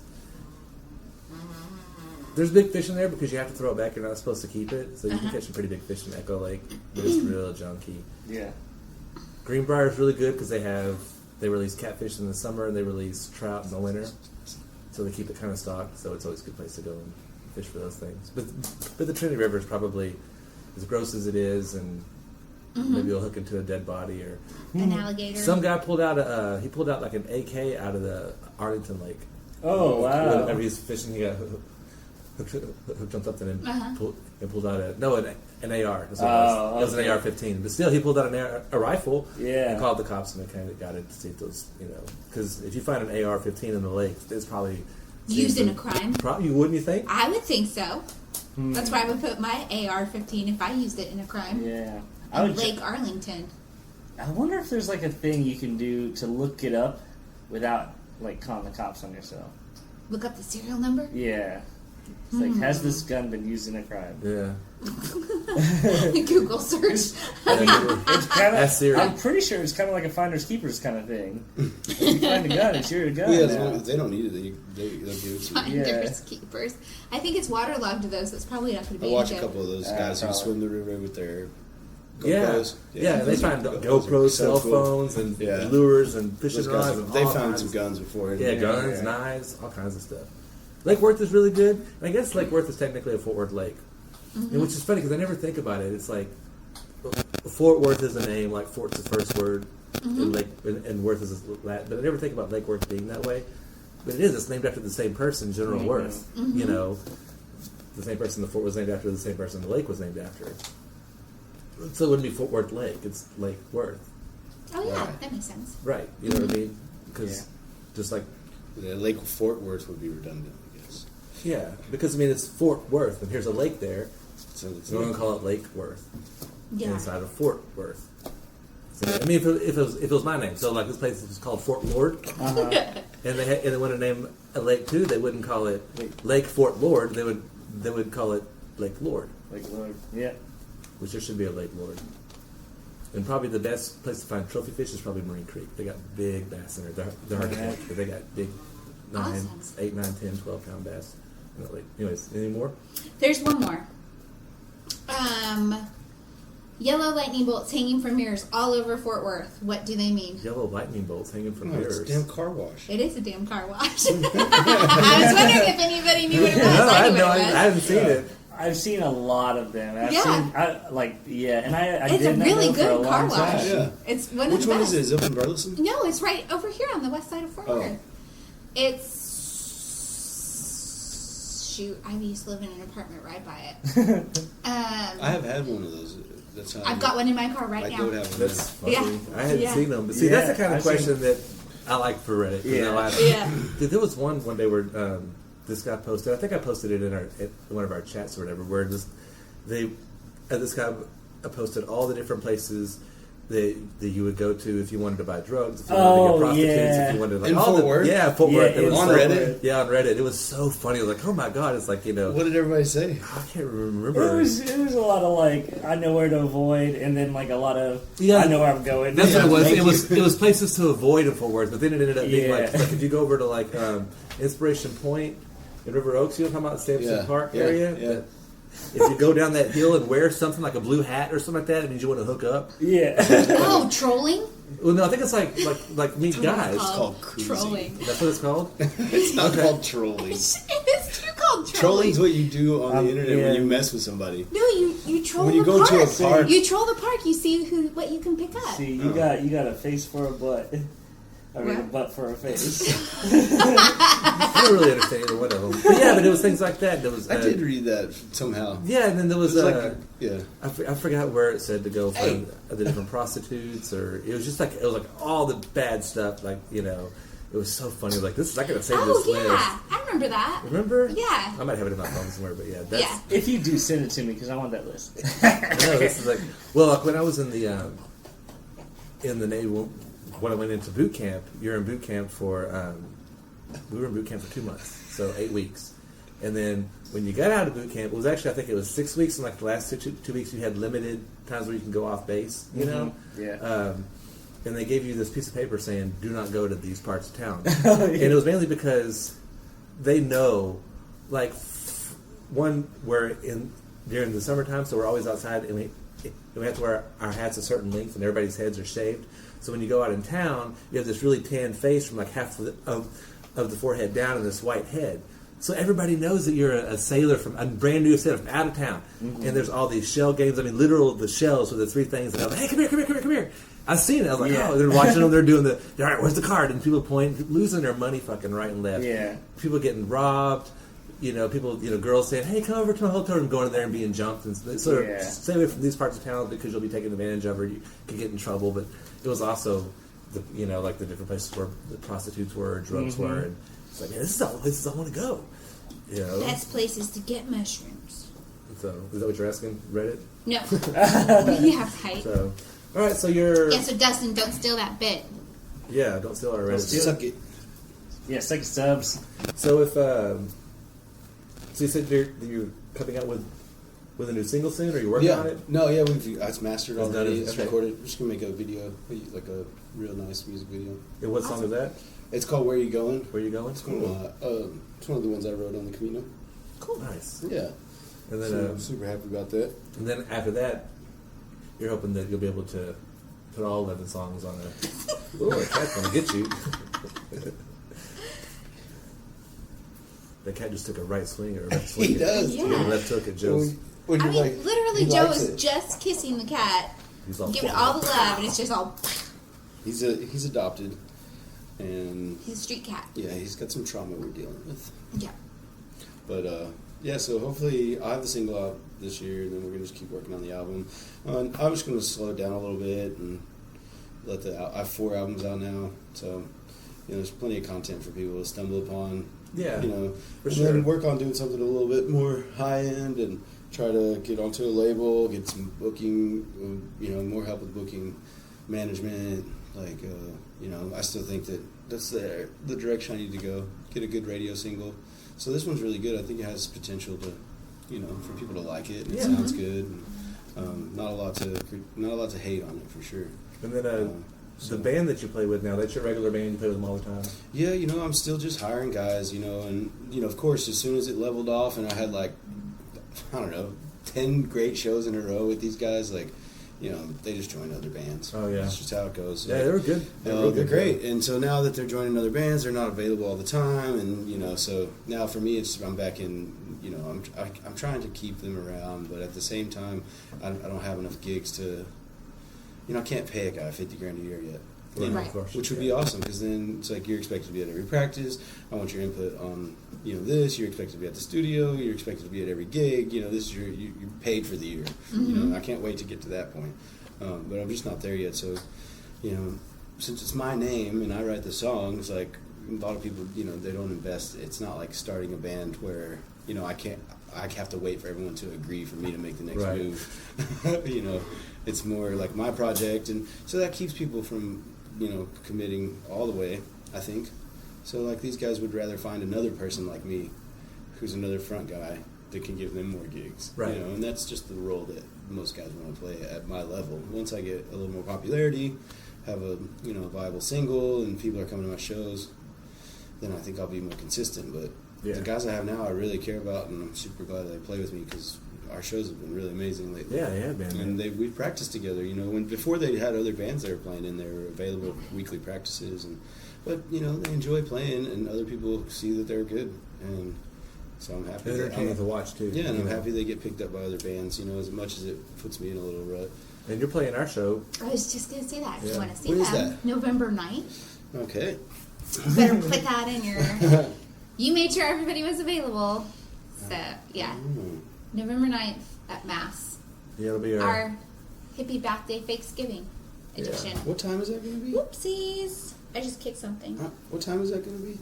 There's big fish in there because you have to throw it back. You're not supposed to keep it, so you can catch some pretty big fish in Echo Lake. But it's real junky. Yeah. Greenbrier is really good because they release catfish in the summer and they release trout in the winter, so they keep it kind of stocked. So it's always a good place to go and fish for those things. But the Trinity River is probably as gross as it is, and maybe you'll hook into a dead body or An alligator. some guy pulled out like an AK out of the Arlington Lake. Oh wow. Whenever he's fishing, he got hooked on something and pulled out an AR. That's what it was an AR-15. But still, he pulled out a rifle and called the cops, and they kind of got it to see if those, because if you find an AR-15 in the lake, it's probably Used in a crime? Probably, wouldn't you think? I would think so. That's where I would put my AR-15 if I used it in a crime. Yeah. In Lake Arlington. I wonder if there's like a thing you can do to look it up without like calling the cops on yourself. Look up the serial number? Yeah. It's like, has this gun been used in a crime? Yeah. Google search. It's kind That's of. serious. I'm pretty sure it's kind of like a finders keepers kind of thing. If you find a gun, it's your gun. Yeah, as now. long as they don't need it, they'll give it to you. Finders, keepers. I think it's waterlogged to those, so it's probably not going to I be watch in a jail. couple of those guys who probably. swim the river with their Yeah. GoPros. Yeah, they those are- find those are GoPros, so cell cool. phones, and Yeah. lures, and fishing Those guys, rods. And they all found kinds some of- guns before. Yeah, guns, knives, all kinds of stuff. Lake Worth is really good. And I guess Lake Worth is technically a Fort Worth lake. And which is funny because I never think about it. It's like Fort Worth is a name, like Fort's the first word, and Worth is a Latin. But I never think about Lake Worth being that way. But it is. It's named after the same person, General Worth. You know, the same person the fort was named after, the same person the lake was named after. So it wouldn't be Fort Worth Lake. It's Lake Worth. Oh, yeah, that makes sense. Right. You know what I mean? Because just like... The Lake Fort Worth would be redundant, I guess. Yeah, because I mean it's Fort Worth, and here's a lake there, So it's so we're gonna call it Lake Worth Yeah. inside of Fort Worth. So, I mean, if it was my name, so like this place was called Fort Lord, and they wanted to name a lake too, they wouldn't call it Lake Fort Lord. They would call it Lake Lord, Like Lord. Yeah. which there should be a Lake Lord. And probably the best place to find trophy fish is probably Marine Creek. They got big bass in there. They're hard to catch, but they got big 9, 8, 9, 10, 12 pound bass. Anyways, any more? There's one more. Yellow lightning bolts hanging from mirrors all over Fort Worth. What do they mean? Yellow lightning bolts hanging from Oh, it's mirrors. a damn car wash. It is a damn car wash. I was wondering if anybody knew what it was. No, I knew what it was. haven't seen it. I've seen a lot of them. Yeah. And I It's a did not really know for a good car long wash. time. Yeah. It's one of Which the one best. is it? Is it up in Burleson? No, it's right over here on the west side of Fort Oh. Worth. It's shoot. I used to live in an apartment right by it. I have had one of those. That's how I've got one in my car right I now. go to have one. That's funny. Yeah. I hadn't Yeah. seen them. But see, Yeah, that's the kind of I've question that I like for Reddit. 'Cause Yeah. I laugh. Yeah. Dude, there was one when they were, this guy posted, I think I posted it in one of our chats or whatever, where this guy posted all the different places that you would go to if you wanted to buy drugs, if you wanted to get prostitutes, if you wanted to In all Fort Worth? Yeah, Fort Yeah, Worth. It in was On so- Reddit? Yeah, on Reddit. It was so funny. I was like, oh my god, it's like, What did everybody say? I can't remember. It was a lot of like I know where to avoid, and then like a lot of Yeah. I know where I'm going. That's what it was. Thank you. It was places to avoid in Fort Worth, but then it ended up being Yeah. like if you go over to like Inspiration Point, in River Oaks, you know, talking about the Sampson Park yeah, area. yeah. That if you go down that hill and wear something like a blue hat or something like that, it means you want to hook up. Yeah. Oh, trolling? Well, no, I think it's like meet guys. It's called cruising. Trolling. That's what it's called. It's not called trolling. It is too called trolling. Trolling's what you do on the internet yeah. when you mess with somebody. No, you troll When you the go park. to a park. You troll the park. You see what you can pick up. See, you got a face for a butt. I mean, a What? butt for a face. I don't really understand either one of them. But yeah, but it was things like that. There was I did read that somehow. Yeah, and then there was yeah. I forgot where it said to go find the different prostitutes, or it was just like all the bad stuff. Like, you know, it was so funny. Like, this is I gotta save this list. I remember that. Remember? Yeah. I might have it in my phone somewhere, but yeah, that's. Yeah. If you do, send it to me because I want that list. No, this is like, well, like when I was in the Navy, when I went into boot camp, you're in boot camp for. We were in boot camp for 2 months, so 8 weeks, and then when you got out of boot camp, it was actually I think it was 6 weeks, and like the last two weeks you had limited times where you can go off base, you know. Yeah. And they gave you this piece of paper saying, "Do not go to these parts of town," and it was mainly because they know, like, one we're in during the summertime, so we're always outside, and we have to wear our hats a certain length, and everybody's heads are shaved. So when you go out in town, you have this really tan face from like half of the forehead down and this white head. So everybody knows that you're a sailor from a brand new sailor from out of town. Mm-hmm. And there's all these shell games. I mean, literal the shells with the three things. And I was like, hey, come here. I've seen it. I was like, oh, they're watching them. They're doing all right, where's the card? And people losing their money fucking right and left. Yeah. People getting robbed. You know, people, girls saying, hey, come over to my hotel room, going in there and being jumped. And so stay away from these parts of town because you'll be taken advantage of or you could get in trouble. But it was also, like the different places where the prostitutes were, drugs were. And it's like, man, this is all places I want to go. You know? Best places to get mushrooms. So, is that what you're asking, Reddit? No. Yeah, right. So, all right, so you're... Yeah, so Dustin, don't steal that bit. Yeah, don't steal our Reddit. Suck it. Yeah, suck it, subs. So if... so you said you're coming out with a new single soon? Are you working on it? No, yeah, it's mastered It's already. done, It's okay. recorded. We're just going to make a video, like a real nice music video. And what song is that? It's called Where You Going? Where you going? It's one of the ones I wrote on the Camino. Cool. Nice. Yeah. And then, So I'm super happy about that. and then after that, you're hoping that you'll be able to put all 11 songs on a... Ooh, a cat's going to get you. The cat just took a right swing or a left swing. He does. Yeah. Yeah, left hook at Joe's. When I you're mean, like, literally, he Joe likes is it. just kissing the cat, He's all giving it full. all the love, and it's just all... He's adopted, and He's a street cat. yeah, he's got some trauma we're dealing with. Yeah. But yeah, so hopefully I'll have the single out this year, and then we're gonna just keep working on the album. I'm just gonna slow it down a little bit and I have 4 albums out now, so there's plenty of content for people to stumble upon. Yeah, for and sure. then work on doing something a little bit more high end and try to get onto a label, get some booking, more help with booking management. Like, I still think that that's the direction I need to go. Get a good radio single. So this one's really good. I think it has potential to, for people to like it. And it sounds good. And, not a lot to hate on it for sure. And then the band that you play with now, that's your regular band, you play with them all the time? Yeah, I'm still just hiring guys, and, of course, as soon as it leveled off and I had, 10 great shows in a row with these guys, they just joined other bands. Oh, yeah. That's just how it goes. Yeah, they were good. They're great. And so now that they're joining other bands, they're not available all the time, and, so now for me, I'm back in, I'm trying to keep them around, but at the same time, I don't have enough gigs to... I can't pay a guy $50,000 a year yet. Right. Of course. Which would be awesome, because then it's like you're expected to be at every practice. I want your input on this. You're expected to be at the studio. You're expected to be at every gig. This is you're paid for the year. I can't wait to get to that point, but I'm just not there yet. So, since it's my name and I write the songs, like a lot of people, they don't invest. It's not like starting a band where I have to wait for everyone to agree for me to make the next move. It's more like my project, and so that keeps people from committing all the way, I think. So like these guys would rather find another person like me who's another front guy that can give them more gigs. Right. And that's just the role that most guys want to play at my level. Once I get a little more popularity, have a viable single, and people are coming to my shows, then I think I'll be more consistent. But the guys I have now I really care about, and I'm super glad they play with me because our shows have been really amazing lately. Yeah, they have been. And we've practiced together. You know, before they had other bands they were playing in, they were available for weekly practices, but you know they enjoy playing, and other people see that they're good, and so I'm happy. They're entertaining to watch too. Yeah, and I'm happy they get picked up by other bands. You know, as much as it puts me in a little rut. And you're playing our show. I was just going to say that. If you want to see When them, is that? November 9th. Okay. Better put that in your... You made sure everybody was available. So, yeah. November 9th at Mass. Yeah, it'll be our hippie birthday Thanksgiving edition. Yeah. What time is that going to be? Whoopsies. I just kicked something. What time is that going to be?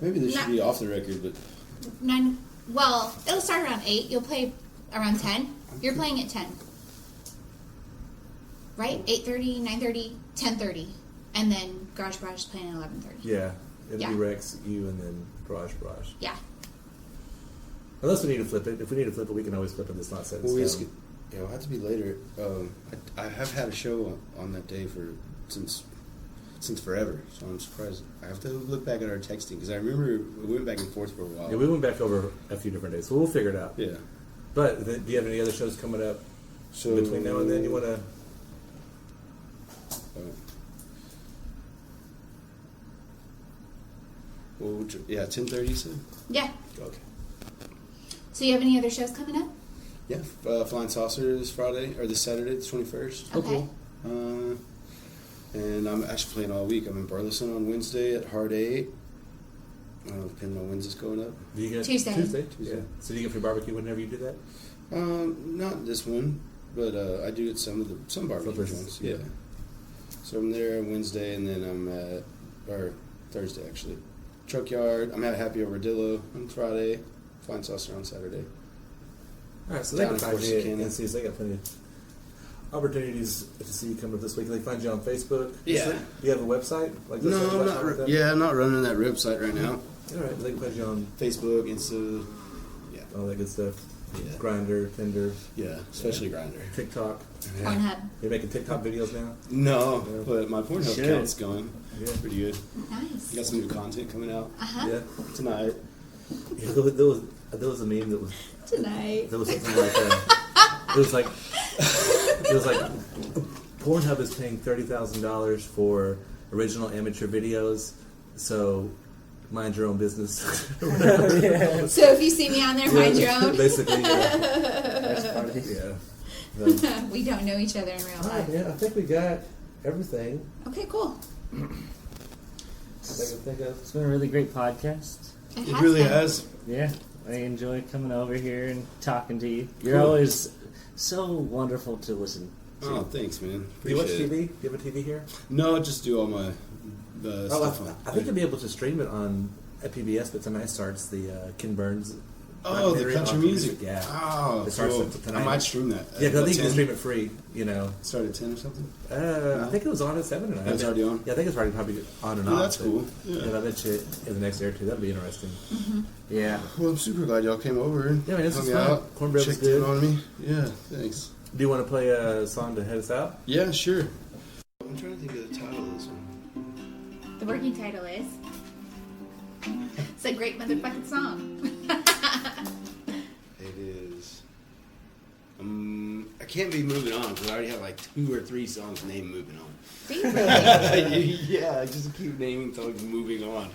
Maybe this should be off the record, but 9. Well, it'll start around 8. You'll play around 10. You're playing at 10. Right? 8:30, 9:30, 10:30. And then Barrage is playing at 11:30. Yeah. It'll be Rex, you, and then Barrage. Yeah. Unless we need to flip it. If we need to flip it, we can always flip it. It's not set in stone. It'll have to be later. I have had a show on that day since forever, so I'm surprised. I have to look back at our texting because I remember we went back and forth for a while. Yeah, we went back over a few different days, so we'll figure it out. Yeah. But do you have any other shows coming up between now and then you want to... Well, yeah, 10:30 you said? Yeah. Okay. So you have any other shows coming up? Yeah, Flying Saucer this Saturday, the 21st. Okay. And I'm actually playing all week. I'm in Burleson on Wednesday at Hard 8. Depending on when's this going up. Tuesday. Yeah. So do you get free barbecue whenever you do that? Not this one, but I do at some barbecue joints. Yeah. So I'm there on Wednesday, and then I'm at Thursday actually. Truck Yard. I'm at Happy Overdillo on Friday. Flying Saucer on Saturday. All right, so they can find you and see. They got plenty of opportunities to see you coming up this week. They find you on Facebook. Yeah. Do you have a website? No, I'm not running that website right now. All right, they can find you on Facebook, Insta, all that good stuff. Yeah. Grindr, Tinder. Yeah, especially Grindr. TikTok. Pornhub. You're making TikTok videos now? No, but my Pornhub account's going. Yeah. Pretty good. Nice. Got some new content coming out Yeah. tonight. Yeah, there was a meme that was Tonight. there was something like it was like Pornhub is paying $30,000 for original amateur videos, so mind your own business. So if you see me on there, mind your own. Basically, yeah. That's funny. Yeah. We don't know each other in real All right, life. yeah, I think we got everything Okay, cool. I can think of. It's been a really great podcast. It really has. Yeah, I enjoy coming over here and talking to you. You're always so wonderful to listen to. Oh, thanks, man. Do you watch Appreciate TV? it. Do you have a TV here? No, just do all my stuff on. I think you'll be able to stream it on at PBS, but tonight starts the Ken Burns. Oh, the country music. Yeah. Oh, It starts cool. tonight. I might stream that. Yeah, because I think you can 10? stream it free, you know. Start at 10 or something? I think it was on at 7 tonight. It's already on? Yeah, I think it's already probably on and Oh, off. that's but- cool. Yeah. I bet you in the next day or two, that'll be interesting. Yeah. Well, I'm super glad y'all came over and Yeah, man, this hung was fun. out, Cornbread was checked in good. on me. Yeah, thanks. Do you want to play a song to head us out? Yeah, sure. I'm trying to think of the title of this one. The working title is... It's a great motherfucking song. It is. I can't be moving on because I already have like 2 or 3 songs named Moving On. Do you really? Yeah, I just keep naming songs Moving On.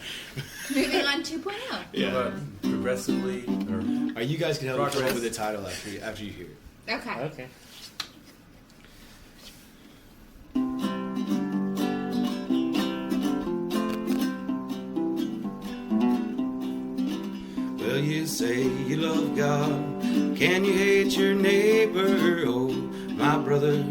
Moving on 2.0. Yeah. Progressively, or You guys can help me come up Progress. with the title after you hear it. Okay. Okay. Well, you say you love God. Can you hate your neighbor? Oh, my brother,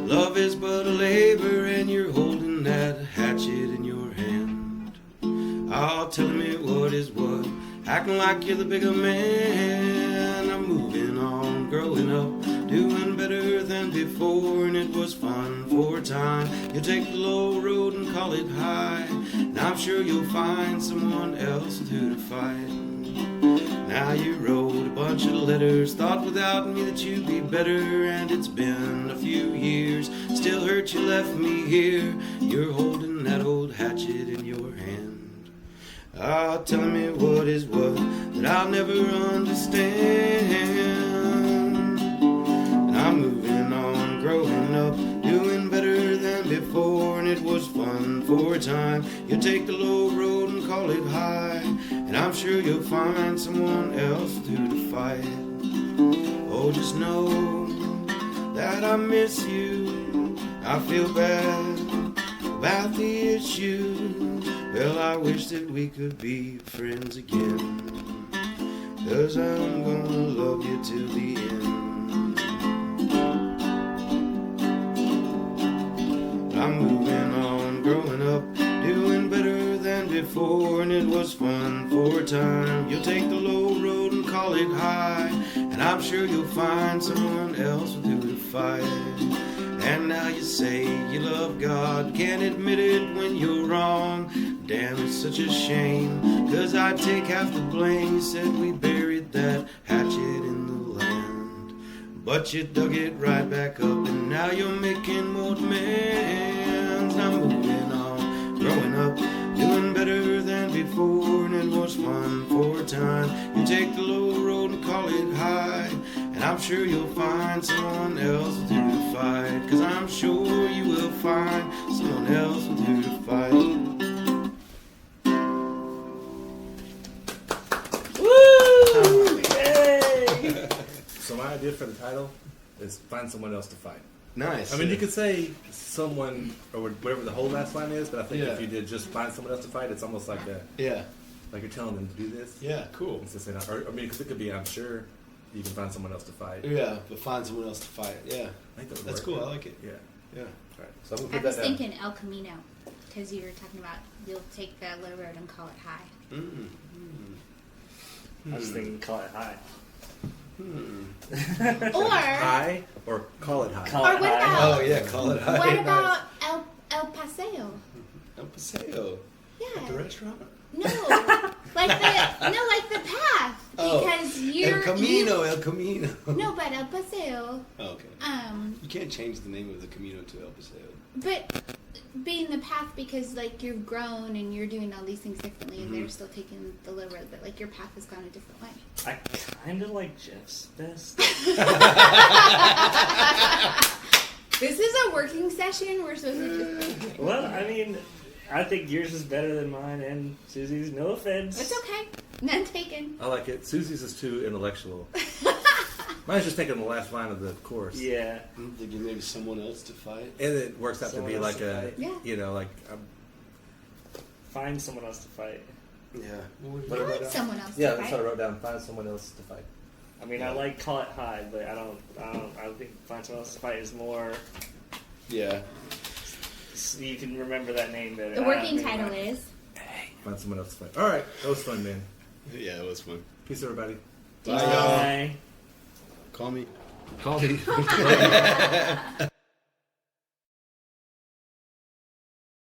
love is but a labor, and you're holding that hatchet in your hand. Oh, tell me what is what, acting like you're the bigger man. I'm moving on, growing up, doing better than before, and it was fun for a time. You'll take the low road and call it high, and I'm sure you'll find someone else with who to fight. Now you wrote a bunch of letters, thought without me that you'd be better, and it's been a few years, still hurt you left me here. You're holding that old hatchet in your hand. telling me what is what that I'll never understand. And I'm moving on, growing up, doing better than before, and it was fun for a time. You take the low road and call it high, and I'm sure you'll find someone else to do the fight. Oh, just know that I miss you. I feel bad about the issue. Well, I wish that we could be friends again, 'cause I'm gonna love you till the end. I'm moving on, growing up, doing better than before, and it was fun for a time. You'll take the low road and call it high, and I'm sure you'll find someone else with who to fight. And now you say you love God, can't admit it when you're wrong. Damn, it's such a shame, 'cause I take half the blame. You said we buried that hatchet in the land, but you dug it right back up, and now you're making more demands. I'm moving on, growing up, doing better than before, and it was fun for a time. You take the low road and call it high, and I'm sure you'll find someone else with who to fight, 'cause I'm sure you will find someone else with who to fight. Woo! Yay! So my idea for the title is find someone else to fight. Nice. I mean, you could say someone or whatever the whole last line is, but I think Yeah. if you did just find someone else to fight, it's almost like Yeah. like you're telling them to do this. Yeah, cool. Instead of saying, or, I mean, because it could be, I'm sure you can find someone else to fight. Yeah, but find someone else to fight. Yeah. I think that would That's work. cool. I like it. Yeah. Yeah. All right. So I'm gonna I put was that down. thinking El Camino, because you were talking about you'll take the low road and call it high. Mm. I was thinking call it high. Or High or call it high. Call Or it what high. about- Oh yeah, call it high. what Nice. about El Paseo? El Paseo? Yeah. At the restaurant? No, like the path, Oh, because you're El Camino, El Camino. No, but El Paseo. Oh, okay. You can't change the name of the Camino to El Paseo. But being the path, because like you've grown and you're doing all these things differently, and they're still taking the low road, but like your path has gone a different way. I kind of like Jeff's best. This is a working session. We're supposed to just. Well, I mean, I think yours is better than mine and Susie's. No offense. It's okay. None taken. I like it. Susie's is too intellectual. Mine's just taking the last line of the chorus. Yeah. I'm thinking maybe someone else to fight. And it works out Someone to be else like to a, fight. Yeah. you know, like, Find someone else to fight. Yeah. I like someone else. yeah, to that's fight. what I wrote down. Find someone else to fight. I mean, I like call it high, but I think find someone else to fight is more. Yeah. You can remember that name better. The working title is. Find someone else to fight. All right. That was fun, man. Yeah, it was fun. Peace, everybody. Bye, y'all. Bye. Call me. Call me.